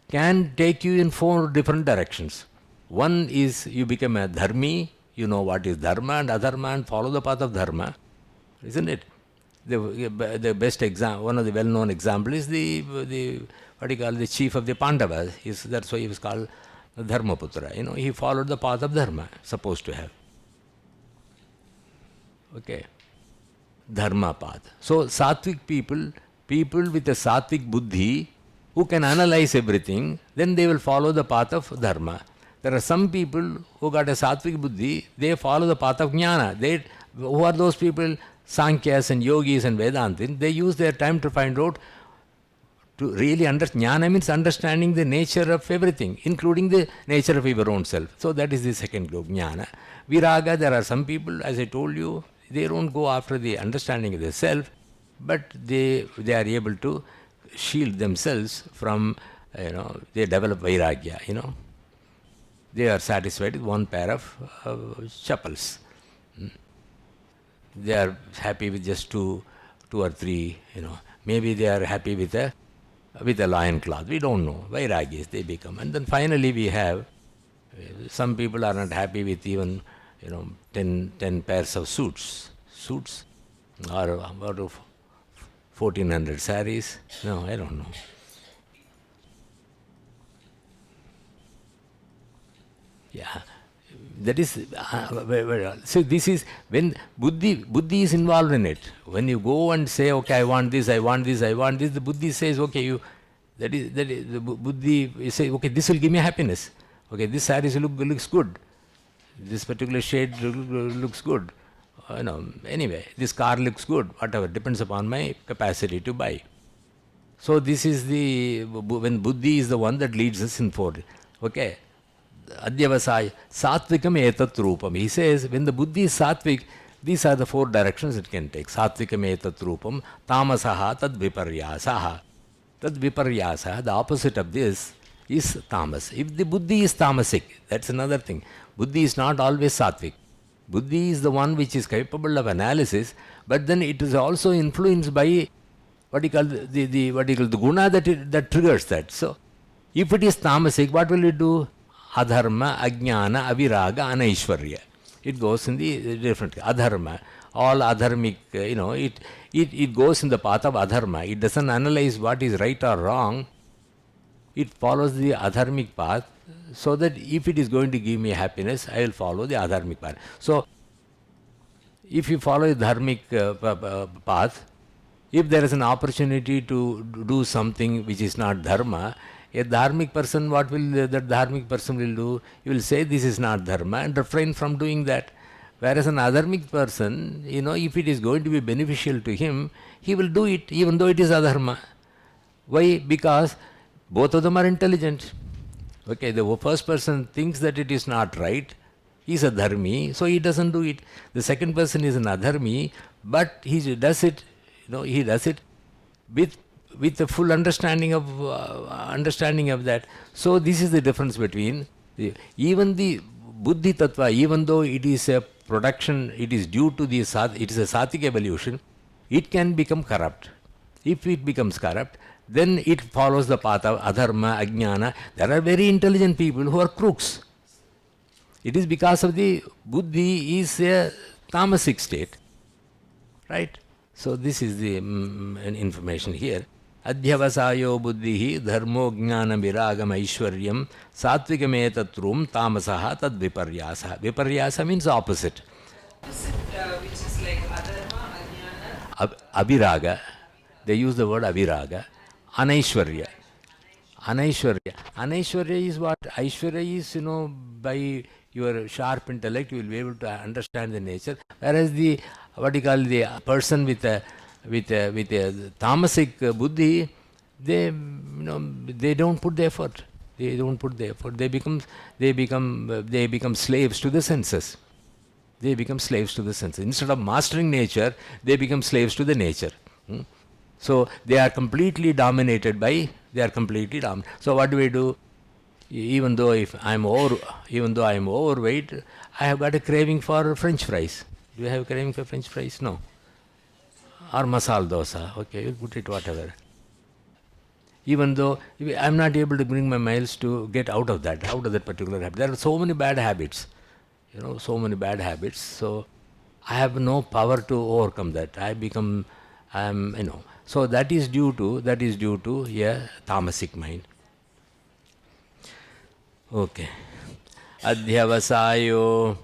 can take you in 4 different directions. One is you become a dharmi, you know what is dharma and adharma and follow the path of dharma, isn't it? The best example, one of the well-known example is the chief of the Pandavas. That's why he was called Dharmaputra. He followed the path of dharma, supposed to have. Okay, dharma path. So sattvic people with a sattvic buddhi who can analyze everything, then they will follow the path of dharma. There are some people who got a sattvic buddhi, they follow the path of jnana. Who are those people? Sāṁkhyas and yogis and Vedantin. They use their time to find out, to really understand. Jnana means understanding the nature of everything, including the nature of your own self. So that is the second group, jnana. Viraga, there are some people, as I told you, they don't go after the understanding of the self, but they are able to shield themselves from, they develop vairagya, They are satisfied with one pair of chappals. They are happy with just two or three, Maybe they are happy with a lion cloth. We don't know. Vairagis they become. And then finally we have, some people are not happy with even, 10 pairs of suits, or about 1400 saris. No, I don't know. Yeah, that is, so this is, when buddhi is involved in it. When you go and say, okay, I want this, the buddhi says, okay, that is the buddhi, you say, okay, this will give me happiness. Okay, this saris looks good. This particular shade looks good. Anyway, this car looks good, whatever, depends upon my capacity to buy. So this is when buddhi is the one that leads us in forward. Okay. Adhyavasaya, Sattvikam etat rupam. He says, when the buddhi is sattvic, these are the 4 directions it can take. Sattvikam etat rupam, tamasaha tad viparyasaha. Tad viparyasaha, the opposite of this is tamas. If the buddhi is tamasic, that's another thing. Buddhi is not always sattvic. Buddhi is the one which is capable of analysis, but then it is also influenced by the guna that triggers that. So, if it is tamasic, what will it do? Adharma, ajnana, aviraga, anaishwarya. It goes in the different adharma. All adharmic, it goes in the path of adharma. It doesn't analyze what is right or wrong. It follows the adharmic path, so that if it is going to give me happiness, I will follow the adharmic path. So, if you follow the dharmic path, if there is an opportunity to do something which is not dharma, a dharmic person, what will that dharmic person will do? He will say this is not dharma and refrain from doing that. Whereas an adharmic person, if it is going to be beneficial to him, he will do it even though it is adharma. Why? Because both of them are intelligent. Okay, the first person thinks that it is not right, he is a dharmi, so he doesn't do it. The second person is an adharmi, but he does it, he does it with the full understanding of that. So this is the difference between even the buddhi tattva, even though it is a production, it is due to it is a sattvic evolution, it can become corrupt. If it becomes corrupt, then it follows the path of adharma, ajnana. There are very intelligent people who are crooks. It is because of the buddhi is a tamasic state. Right? So this is the information here. Adhyavasayo buddhihi dharmo jnana viragam aishwaryam satvikam etatrum tamasaha tad viparyasa. Viparyasa means opposite. Opposite, which is like adharma, ajnana. Abhiraga. They use the word abhiraga. Anaishwarya. Anaishwarya. Anaishwarya is what? Aishwarya is, by your sharp intellect, you will be able to understand the nature. Whereas the, what you call the person with a tamasic buddhi, they don't put the effort. They don't put the effort. They become slaves to the senses. They become slaves to the senses. Instead of mastering nature, they become slaves to the nature. So they are completely dominated by. So what do? Even though I am overweight, I have got a craving for French fries. Do you have a craving for French fries? No. Or masala dosa. Okay, you put it whatever. Even though I am not able to bring my miles to get out of that particular habit. There are so many bad habits. So I have no power to overcome that. So that is due to a tamasic mind. Okay. Adhyavasayo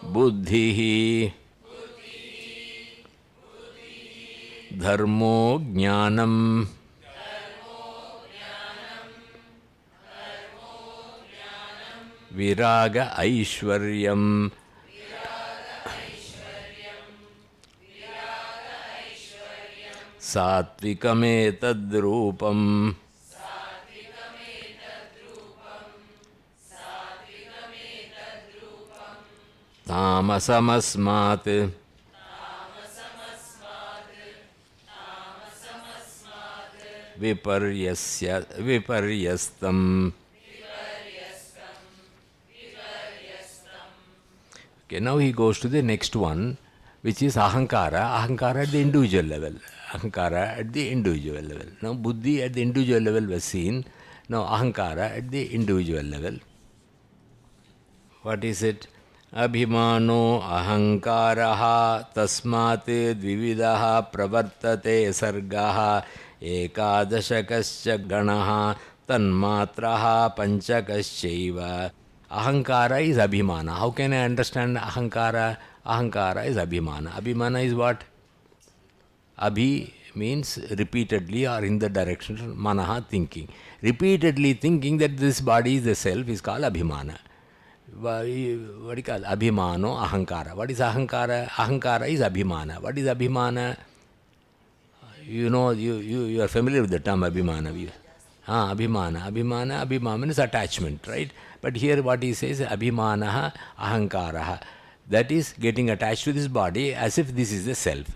buddhihi dharmo jnanam viraga aishwaryam Sattvikametadrupam Tamasamasmat Viparyastam. Okay, now he goes to the next one, which is ahankara. Ahankara at the individual level. Now buddhi at the individual level was seen. Now ahankara at the individual level. What is it? Abhimano ahankaraha tasmat dvividaha pravartate sargaha ekadashakascha ganaha tanmatraha panchakaschaiva. Ahankara is abhimana. How can I understand ahankara? Ahankara is abhimana. Abhimana is what? Abhi means repeatedly or in the direction of manaha, thinking. Repeatedly thinking that this body is the self is called abhimana. What do you call? Abhimano ahankara. What is ahankara? Ahankara is abhimana. What is abhimana? You are familiar with the term abhimana. Abhimana means attachment, right? But here what he says, abhimanaha ahankaraha. That is getting attached to this body as if this is the self.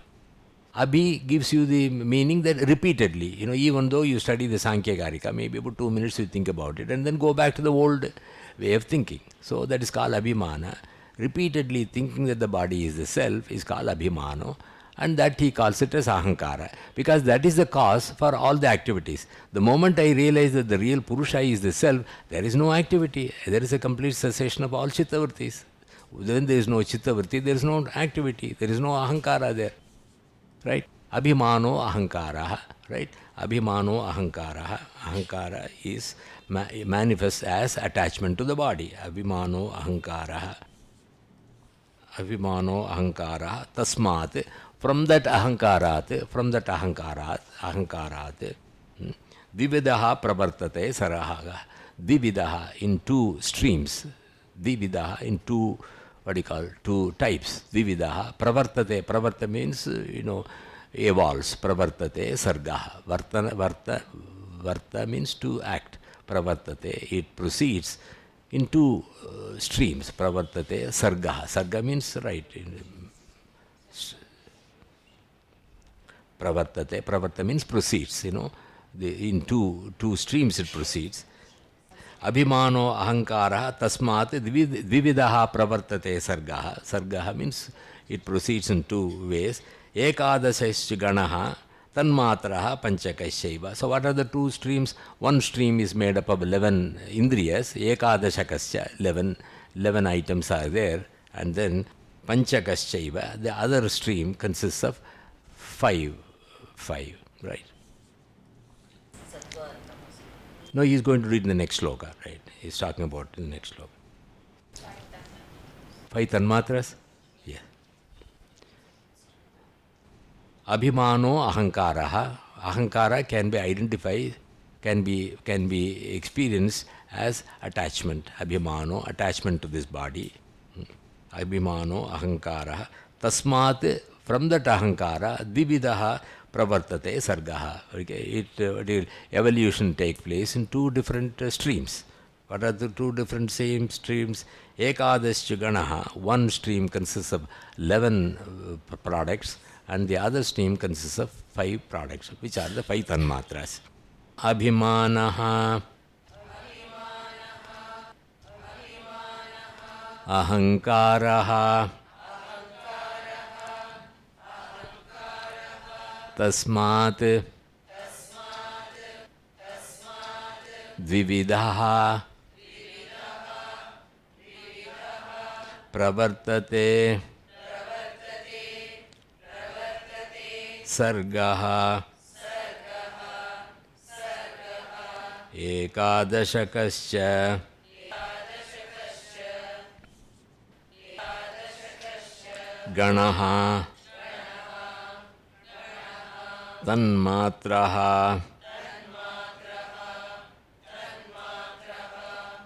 Abhi gives you the meaning that repeatedly, even though you study the Sāṁkhya Kārikā, maybe about 2 minutes you think about it and then go back to the old way of thinking. So that is called abhimana. Repeatedly thinking that the body is the self is called abhimano, and that he calls it as ahankara, because that is the cause for all the activities. The moment I realize that the real Purusha is the self, there is no activity. There is a complete cessation of all chittavartis. When there is no chittavarti, there is no activity. There is no ahankara there. Right? Abhimano ahankara. Right? Abhimano ahankara. Ahankara is manifest as attachment to the body. Abhimano ahankara. Abhimano ahankara. Tasmat. From that ahankarat, Vividaha pravartate sarahaga. Vividaha in two streams. Vividaha in two, two types. Vividaha pravartate. Pravarta means, evolves. Pravartate sargaha. Varta means to act. Pravartate, it proceeds in two streams. Pravartate sargaha. Sarga means right. Pravartate. Pravarta means proceeds, in two streams it proceeds. Abhimano ahankara tasmat dvividaha pravartate sargaha. Sargaha means it proceeds in two ways. Ekadasasya ganaha tanmatraha panchakasyaiva. So what are the two streams? One stream is made up of 11 indriyas, ekadashakasya, 11 items are there, and then panchakasyaiva, the other stream consists of 5, right? Sattva and tamas. No, he is going to read in the next sloka, right? He is talking about in the next sloka. 5 tanmatras? Yeah. Abhimano ahankaraha. Ahankara can be identified, can be experienced as attachment. Abhimano, attachment to this body. Abhimano ahankaraha. Tasmat, from that ahankara, dividaha pravartate sargaha. Okay, evolution take place in two different streams. What are the two different same streams? Ekadasya ganaha, one stream consists of 11 products, and the other stream consists of 5 products, which are the 5 tanmatras. Abhimanaha, ahankaraha, tasmat, dvividaha, pravartate, sargaha, ekadashakasya, ganaha, tanmatraha,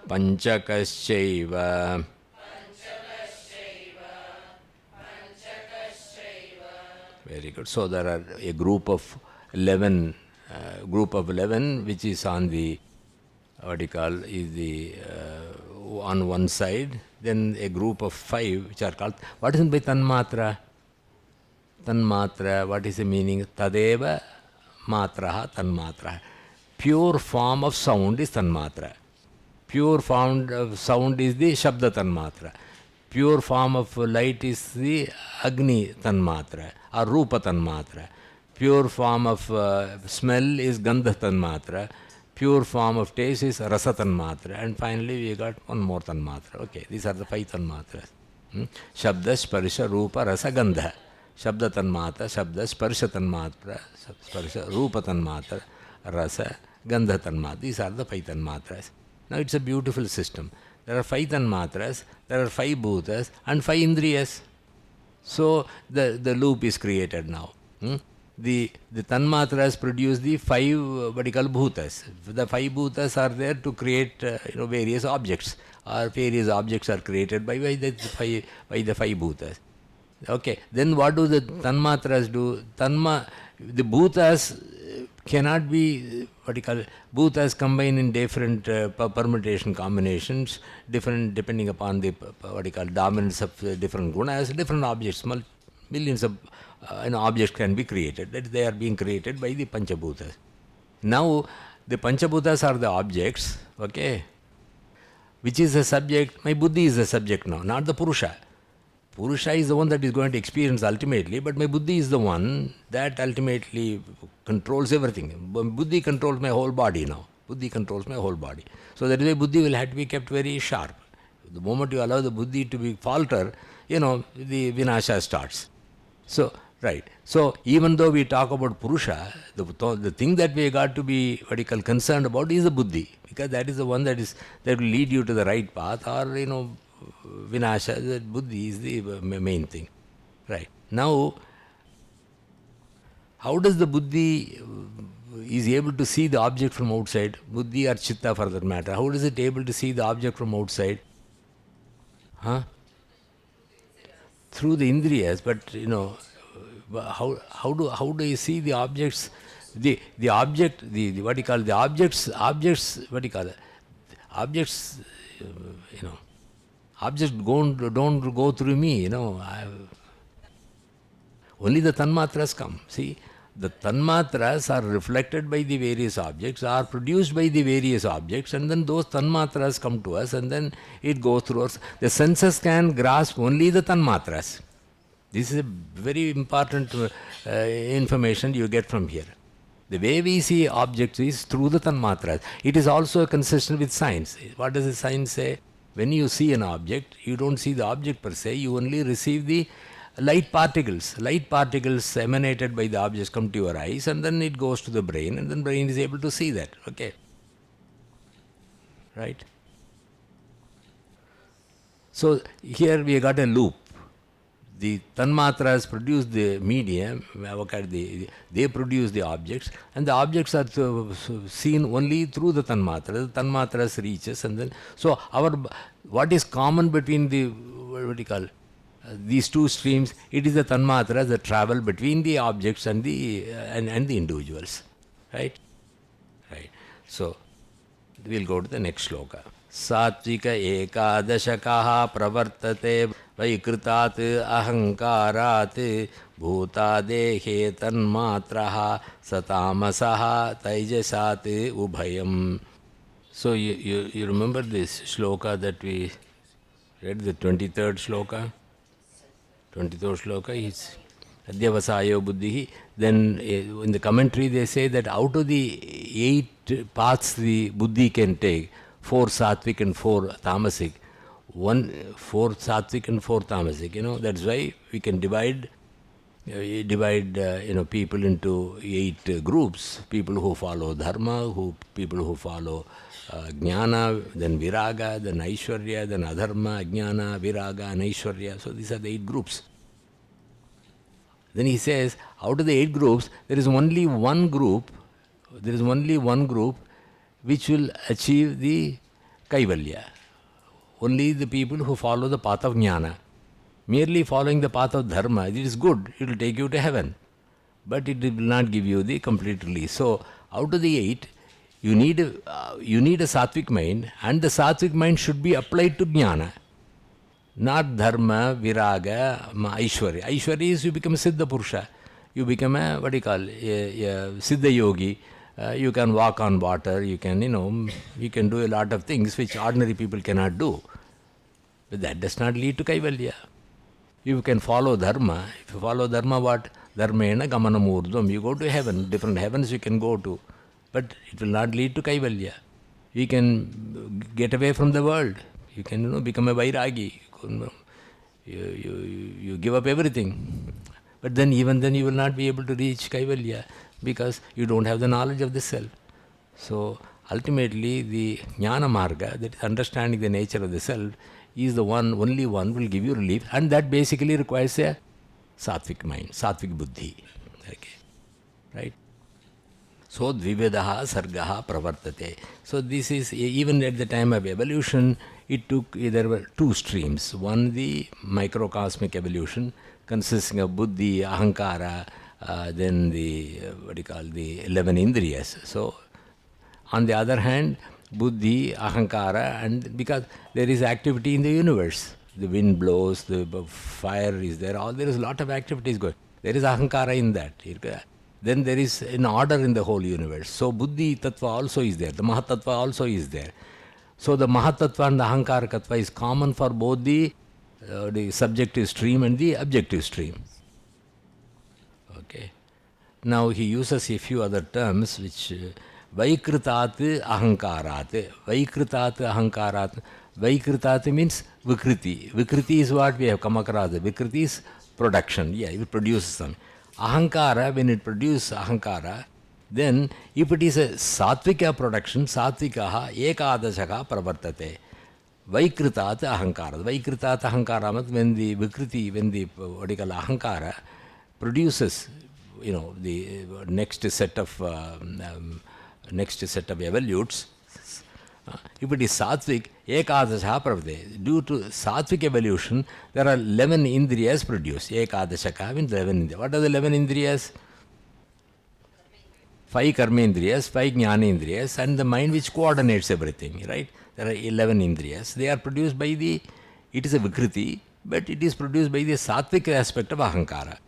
panchakasyaiva. Very good. So there are a group of 11, which is on the, what you call, is the on one side. Then a group of 5 which are called. What is meant by tanmatra? Tanmatra. What is the meaning? Tadeva matraha tanmatra. Pure form of sound is tanmatra. Pure form of sound is the shabda tanmatra. Pure form of light is the agni tanmatra or rupa tanmatra. Pure form of smell is gandha tanmatra. Pure form of taste is rasa tanmatra. And finally we got one more tanmatra. Okay, these are the 5 tanmatras. Shabda, sparsha, rupa, rasa, gandha. Shabda tanmatra, shabda, sparsha tanmatra, sparsha, rupa tanmatra, rasa, gandha tanmatra. These are the 5 tanmatras. Now it's a beautiful system. There are 5 tanmatras, there are 5 bhutas and 5 indriyas. So the loop is created now. The tanmatras produce the 5 what you call bhutas. The 5 bhutas are there to create various objects, or various objects are created by the 5 bhutas. Okay, then what do the tanmatras do? The bhutas cannot be, what you call, bhutas combine in different permutation combinations, different depending upon the what you call dominance of different gunas, different objects, millions of objects can be created. That they are being created by the panchabhutas. Now the panchabhutas are the objects, okay, which is the subject. My buddhi is the subject now, not the purusha. Purusha is the one that is going to experience ultimately, but my buddhi is the one that ultimately controls everything. Buddhi controls my whole body now. Buddhi controls my whole body. So that is why buddhi will have to be kept very sharp. The moment you allow the buddhi to be falter, the vinasha starts. So, right. So, even though we talk about purusha, the thing that we got to be, what you call, concerned about is the buddhi. Because that is the one that will lead you to the right path, or, vinasha, the buddhi is the main thing. Right. Now, how does the buddhi is able to see the object from outside? Buddhi or chitta for that matter. How is it able to see the object from outside? Through the indriyas, but how do you see the objects? The object, what do you call, the objects, what do you call it? Objects, objects don't go through me, only the tanmatras come. See, the tanmatras are reflected by the various objects, are produced by the various objects, and then those tanmatras come to us, and then it goes through us. The senses can grasp only the tanmatras. This is a very important information you get from here. The way we see objects is through the tanmatras. It is also consistent with science. What does the science say? When you see an object, you don't see the object per se, you only receive the light particles. Light particles emanated by the objects come to your eyes, and then it goes to the brain, and then brain is able to see that. Okay. Right? So here we got a loop. The tanmatras produce the medium, they produce the objects, and the objects are seen only through the tanmatras. The tanmatras reaches, and then so what is common between the these two streams? It is the tanmatras that travel between the objects and the individuals, right? Right. So we'll go to the next shloka. Satvika ekadashakaha pravartate vaikritat ahankarat bhutadehe tanmatraha satamasaha taijasat ubhayam. So you remember this shloka that we read, the 23rd shloka? 23rd shloka is Adhyavasayo buddhihi. Then in the commentary they say that out of the 8 paths the buddhi can take, 4 sattvic and 4 tamasic, 4 sattvic and 4 tamasic. That's why we can divide people into 8 groups. People who follow dharma, people who follow jnana, then viraga, then aishwarya, then adharma, jnana, viraga, and aishwarya. So these are the 8 groups. Then he says, out of the 8 groups, there is only one group which will achieve the kaivalya. Only the people who follow the path of jnana. Merely following the path of dharma, it is good, it will take you to heaven, but it will not give you the complete release. So, out of the 8, you need a sattvic mind, and the sattvic mind should be applied to jnana, not dharma, viraga, aishwarya. Aishwarya is you become a siddha purusha, you become a siddha yogi. You can walk on water, you can do a lot of things which ordinary people cannot do. But that does not lead to kaivalya. You can follow dharma. If you follow dharma, what? Dharmena gamanam urdhvam. You go to heaven, different heavens you can go to. But it will not lead to kaivalya. You can get away from the world. You can become a vairagi. You give up everything. But then even then you will not be able to reach kaivalya, because you don't have the knowledge of the self. So ultimately the jnana marga, that is understanding the nature of the self, is the only one will give you relief, and that basically requires a sattvic mind, sattvic buddhi. Okay. Right? So dvivedaha sargaha pravartate. So this is, even at the time of evolution, there were 2 streams. One, the microcosmic evolution, consisting of buddhi, ahankara, then the 11 indriyas. So, on the other hand, buddhi, ahankara, and because there is activity in the universe, the wind blows, the fire is there, there is a lot of activities going. There is ahankara in that. Then there is an order in the whole universe. So buddhi tattva also is there, the mahatattva also is there. So the mahatattva and the ahankara tattva is common for both the subjective stream and the objective stream. Okay. Now he uses a few other terms which vaikritat ahankarat. Vaikritat ahankarat. Vaikritat means vikriti. Vikriti is what we have come across. Vikriti is production. Yeah, it produces something. Ahankara, when it produces ahankara, then if it is a sattvika production, sattvikaha ekadashaka pravartate. Vaikritat ahankara. Vaikritat ahankara means when the vikriti, when the ahankara produces, the next set of evolutes. If it is sattvic, ekadasha pravate. Due to sattvic evolution, there are 11 indriyas produced. Ekadashaka means 11 indriyas. What are the 11 indriyas? 5 karma indriyas, 5 jnana indriyas, and the mind which coordinates everything, right? There are 11 indriyas. They are produced by it is a vikriti, but it is produced by the sattvic aspect of ahankara.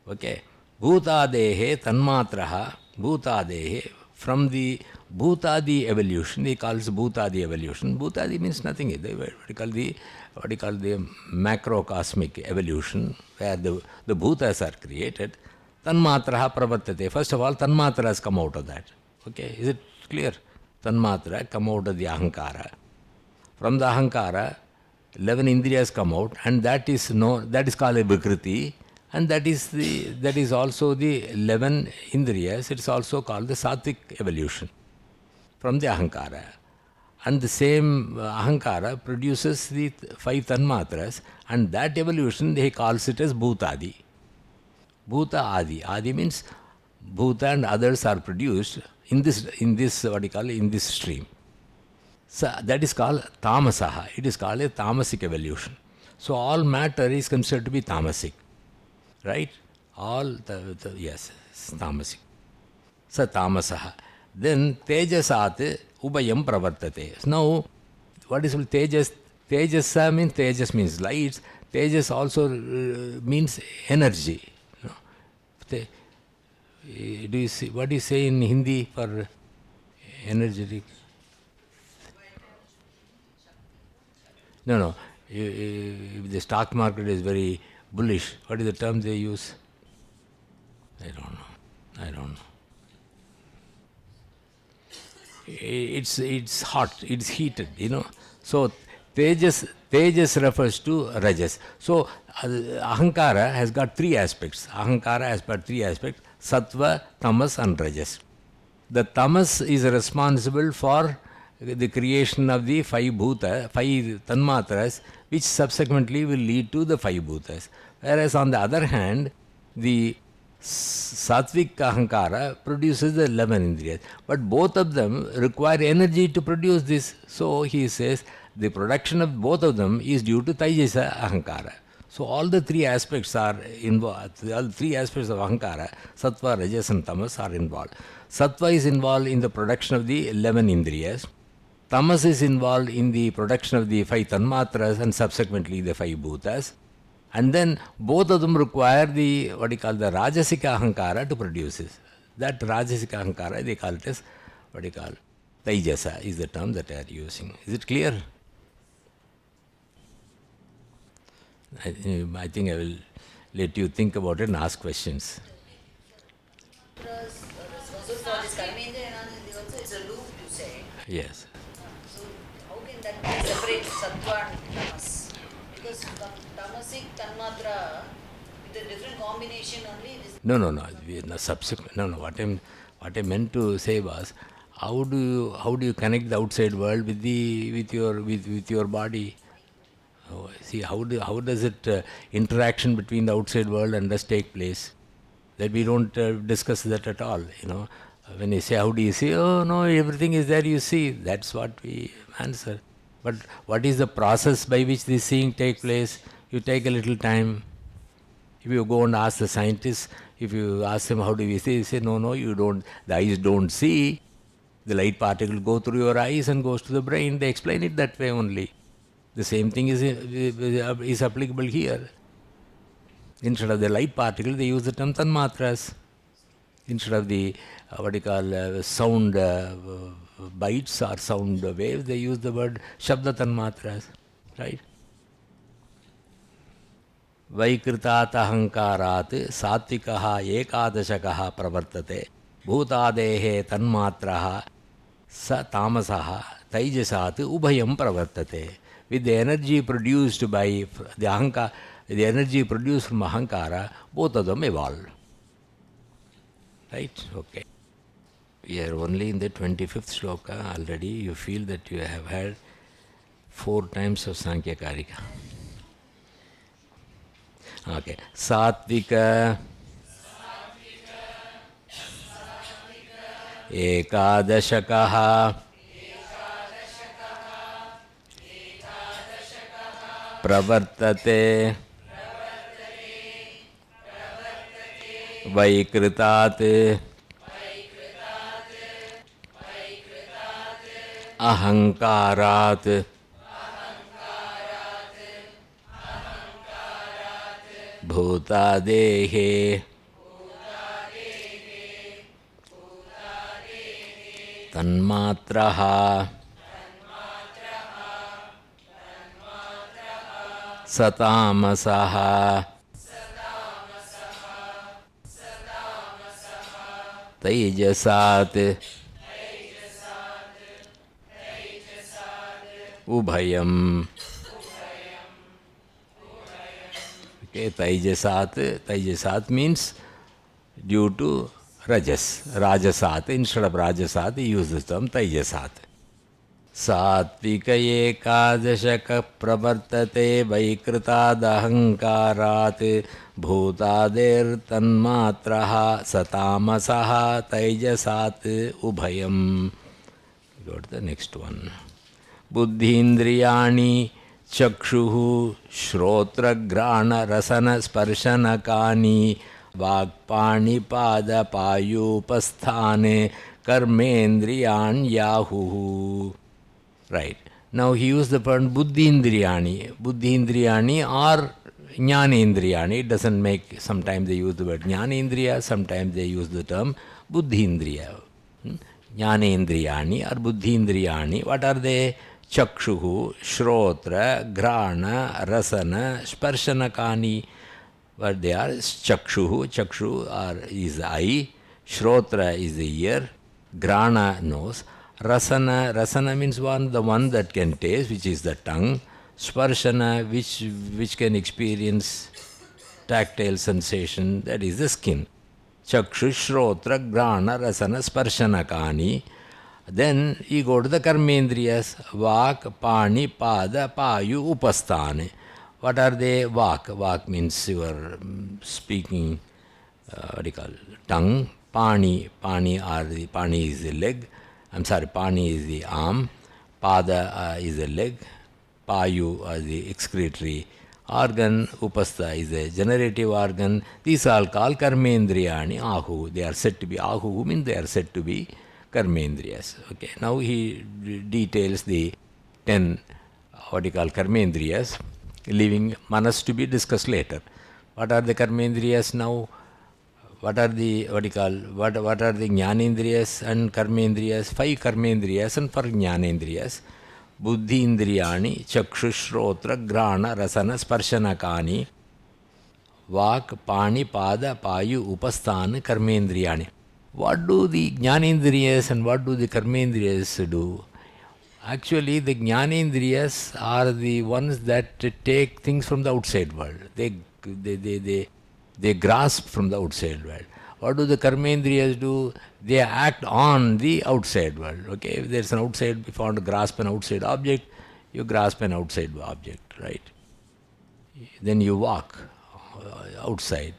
Okay. Bhutadehe tanmatraha, bhutadehe, from the Bhutadi evolution, he calls Bhutadi evolution. Bhutadi means nothing. What you call the macrocosmic evolution, where the bhutas are created. Tanmatraha pravartate. First of all, tanmatras come out of that. Okay, is it clear? Tanmatra come out of the ahankara. From the ahankara, 11 indriyas come out, and that is called a vikriti, and that is also the 11 indriyas. It is also called the sattvic evolution from the ahankara. And the same ahankara produces the 5 tanmatras, and that evolution he calls it as bhutadi. Bhuta adi. Adi means bhuta and others are produced in this in this stream. So that is called tamasaha. It is called a tamasic evolution. So all matter is considered to be tamasic. Right? All yes, tamasic. So tamasaha. Then tejasat ubayam pravartate. Now, what is tejas? Tejas means lights. Tejas also means energy. Do you see what do you say in Hindi for energetic? No. If the stock market is very bullish, what is the term they use? I don't know. It's hot, it's heated, So Tejas refers to Rajas. So Ahankara has got 3 aspects. Sattva, Tamas and Rajas. The Tamas is responsible for the creation of the 5 tanmatras, which subsequently will lead to the 5 bhutas. Whereas on the other hand, the Sattvic Ahankara produces the 11 indriyas. But both of them require energy to produce this. So he says the production of both of them is due to Taijasa Ahankara. So all the 3 aspects are involved. All 3 aspects of Ahankara, Sattva, Rajas and Tamas are involved. Sattva is involved in the production of the 11 indriyas. Tamas is involved in the production of the 5 tanmatras and subsequently the 5 bhutas. And then both of them require the Rajasika Ahankara to produce this. That Rajasika Ahankara, they call it as Taijasa is the term that they are using. Is it clear? I think I will let you think about it and ask questions. So for this Karmendra Ananda also it's a loop, you say. Yes. So how can that be separate Sattva and Tamas? Because Tamasic Tanmatra with a different combination only. What I meant to say was, how do you connect the outside world with your body? See, how does it interaction between the outside world and us take place? That we don't discuss that at all. When you say, how do you see? Oh no, everything is there. You see. That's what we answer. But what is the process by which this seeing take place? You take a little time. If you go and ask the scientists, if you ask them how do we see, they say no, you don't. The eyes don't see. The light particle go through your eyes and goes to the brain. They explain it that way only. The same thing is applicable here. Instead of the light particle, they use the term tanmatras. Instead of the sound bites or sound waves, they use the word shabda tanmatras. Right? Vaikritat ahankarat satvikaha ekadashakaha pravartate bhutadehe tanmatraha sa tamasaha taijasat ubhayam pravartate. With the energy produced by the ahankara, the energy produced from ahankara, both of them evolve. Right? Okay. We are only in the 25th shloka already. You feel that you have had 4 times of Sāṁkhya Kārikā. Okay. Satvika ekadashakaha pravartate vaikritat ahankarat bhutadehe Tanmatraha Satamasaha Tejasat Ubhayam. Okay, Tejasat means due to Rajas. Rajasat, instead of Rajasat, he uses the term Tejasat. Satvika ekadashaka pravartate vaikritadahankarat bhutadir tanmatraha satamasaha tejasat ubhayam. Go to the next one. Buddhindriyani chakshuhu shrotra grana rasana sparshanakani vakpani pada payupasthane karmendriyan yahuhu. Right. Now he used the term Buddhindriyani. Buddhindriyani or Jnanendriyani. It doesn't make, sometimes they use the word Jnanendriya, sometimes they use the term Buddhindriya. Jnanendriyani or Buddhindriyani. What are they? Chakshuhu, Shrotra, Grana, Rasana, Sparshanakani. What they are? Chakshuhu. Chakshu is the eye. Shrotra is the ear. Grana, nose. Rasana means the one that can taste, which is the tongue. Sparshana, which can experience tactile sensation, that is the skin. Chakshu, Shrotra, Grana, Rasana, Sparshanakani. Then you go to the karmendriyas. Vak, Pani, Pada, Payu, Upasthane. What are they? Vak means your speaking, tongue. Pani is the leg. Pani is the arm. Pada is the leg. Payu is the excretory organ. Upastha is the generative organ. These are all called karmendriyani. Ahu. They are said to be ahu, means they are said to be karmendriyas. Okay. Now he details the 10 karmendriyas, leaving manas to be discussed later. What are the karmendriyas now? What are the what are the jnanendriyas and karmendriyas? 5 karmendriyas and 4 jnanendriyas. Buddhindriyani, chakshusrotra, grana, rasana, sparshanakani, vak, pani, pada, payu, upasthana, karmendriyani. What do the jnanendriyas and what do the karmendriyas do? Actually, the jnanendriyas are the ones that take things from the outside world. They grasp from the outside world. What do the karmendriyas do? They act on the outside world. Okay, if there's an outside, if you want to grasp an outside object, you grasp an outside object, right? Then you walk outside.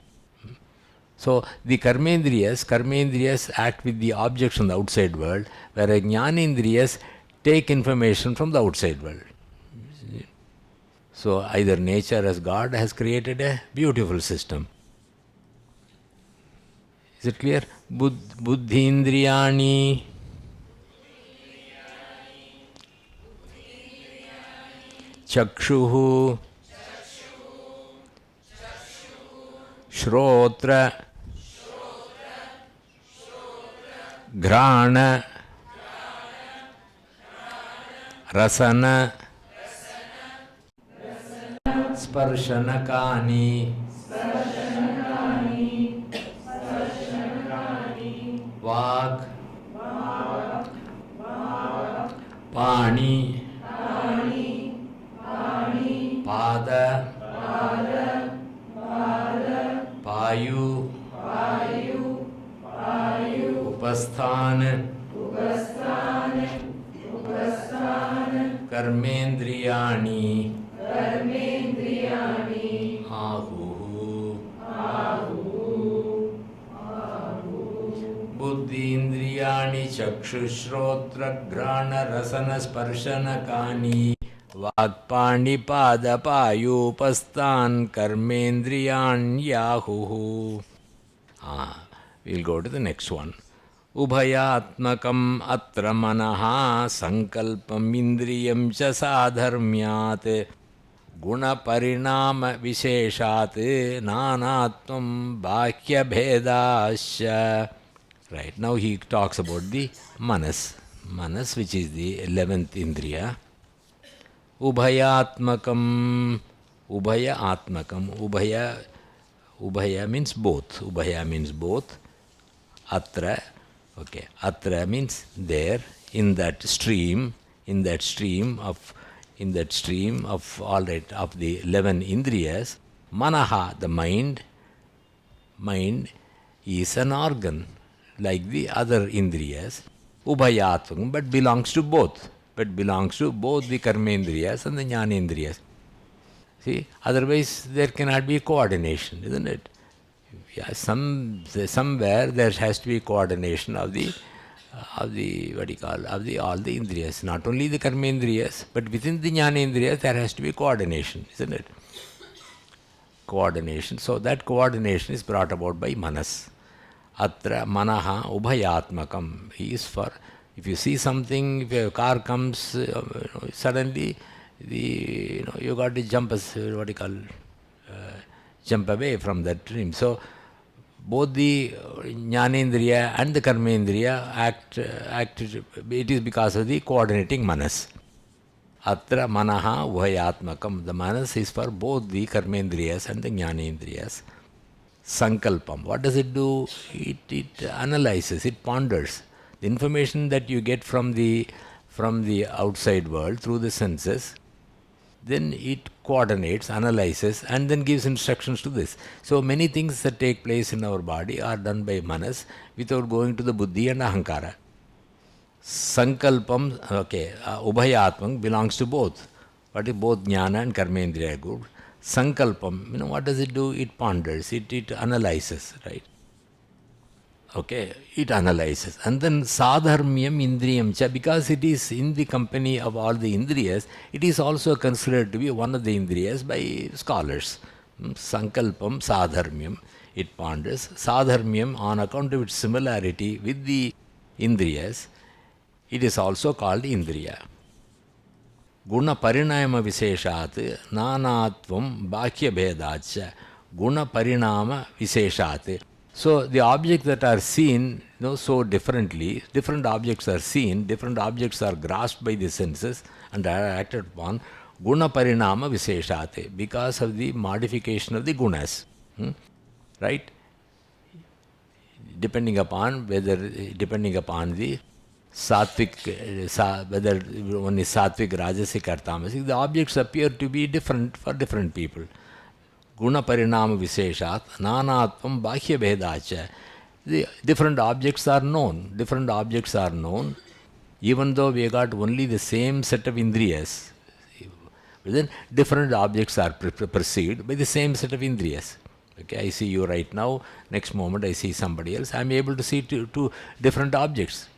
So the karmendriyas act with the objects from the outside world, whereas jnanendriyas take information from the outside world. So either nature as God has created a beautiful system. Is it clear? Buddhindriyani chakshuhu shrotra grana rasana sparshanakani vak pani pada payu upasthan karmendriyani ahu buddhindriyani chakshusrotra grana rasana sparshanakani vakpani pada payu upasthan karmendriyan yahu. We'll go to the next one. Ubhayatmakam atra manaha sankalpam indriyam cha sadharmyat guna parinama visheshat nanatvam bhakya bhedasya. Right, now he talks about the manas. Manas, which is the 11th Indriya. Ubhayatmakam, Ubhaya Atmakam, Ubhaya means both. Ubhaya means both. Atra, okay, Atra means there, in that stream of all right, of the 11 Indriyas. Manaha, the mind is an organ like the other Indriyas. Ubhayatmakam, but belongs to both the Karmendriyas and the Jnanendriyas. See, otherwise there cannot be coordination, isn't it? Yeah, somewhere there has to be coordination of the all the Indriyas, not only the Karmendriyas, but within the Jnanendriyas there has to be coordination, isn't it? Coordination. So that coordination is brought about by Manas. Atra Manaha Ubhayatmakam. He is for, if you see something, if a car comes, suddenly you got to jump jump away from that dream. So both the Jnanendriya and the Karmendriya act, it is because of the coordinating Manas. Atra Manaha Ubhayatmakam. The Manas is for both the Karmendriyas and the Jnanendriyas. Sankalpam. What does it do? It analyzes, it ponders. The information that you get from the outside world through the senses, then it coordinates, analyzes, and then gives instructions to this. So many things that take place in our body are done by Manas without going to the Buddhi and Ahankara. Sankalpam, okay, Ubhayatmam belongs to both. What is both Jnana and Karmendriya good? Sankalpam, what does it do? It ponders, it analyzes, right? Okay, it analyzes. And then Sadharmyam Indriyam cha, because it is in the company of all the Indriyas, it is also considered to be one of the Indriyas by scholars. Sankalpam Sadharmyam, it ponders. Sadharmyam, on account of its similarity with the Indriyas, it is also called Indriya. Guna Parinama Visheshat, Nanatvam Bhakya Bhedacha, Guna Parinama Visheshat. So the objects that are seen so differently, different objects are seen, different objects are grasped by the senses and are acted upon, Guna Parinama Visheshat, because of the modification of the gunas. Right? Depending upon the Sattvic, whether one is Sattvic, Rajasic or Tamasic, the objects appear to be different for different people. Guna Parinama Visheshat, Nanatvam Bhakya Bhedacha. The different objects are known. Different objects are known, even though we got only the same set of Indriyas. Then different objects are perceived by the same set of Indriyas. Okay, I see you right now, next moment I see somebody else. I am able to see two different objects.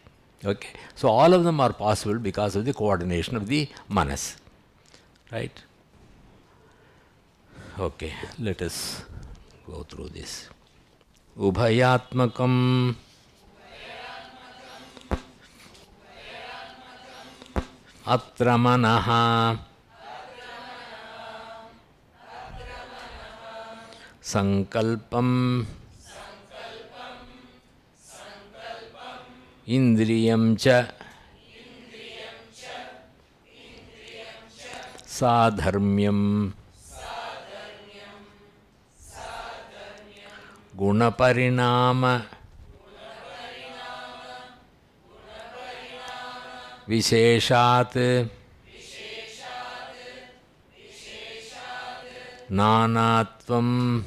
Okay, so all of them are possible because of the coordination of the Manas. Right? Okay, let us go through this. Ubhayatmakam Atra Manaha Sankalpam Indriyam cha Sadharmyam Gunaparinama Visheshat Nanatvam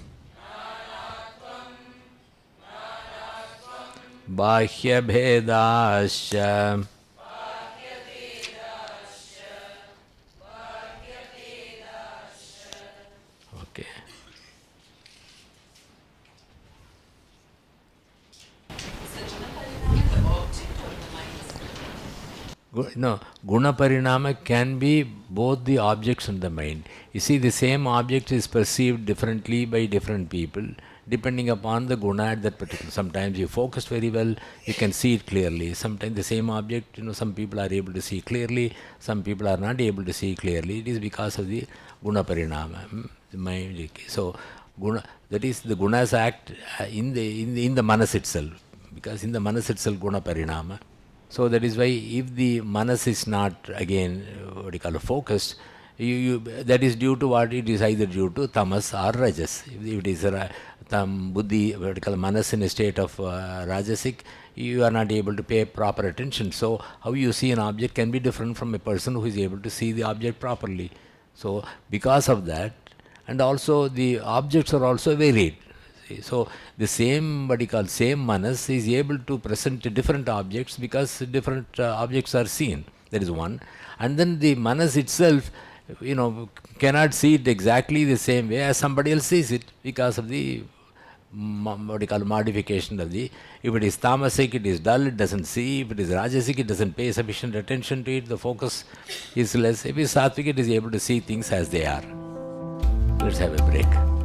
Bhakya Bhedasya. Okay. No, Guna Parinama can be both the objects and the mind. You see, the same object is perceived differently by different people, depending upon the guna at that particular. Sometimes you focus very well, you can see it clearly. Sometimes the same object, some people are able to see clearly, some people are not able to see clearly. It is because of the guna parinama. So, guna, that is the gunas act in the manas itself, because in the manas itself guna parinama. So that is why if the manas is not again focused, that is due to what? It is either due to tamas or rajas. If it is buddhi, manas in a state of rajasic, you are not able to pay proper attention. So how you see an object can be different from a person who is able to see the object properly. So because of that, and also the objects are also varied. So the same same manas is able to present different objects because different objects are seen. That is one. And then the manas itself, cannot see it exactly the same way as somebody else sees it because of the modification of the. If it is tamasic, it is dull, it doesn't see. If it is rajasic, it doesn't pay sufficient attention to it. The focus is less. If it is sattvic, it is able to see things as they are. Let's have a break.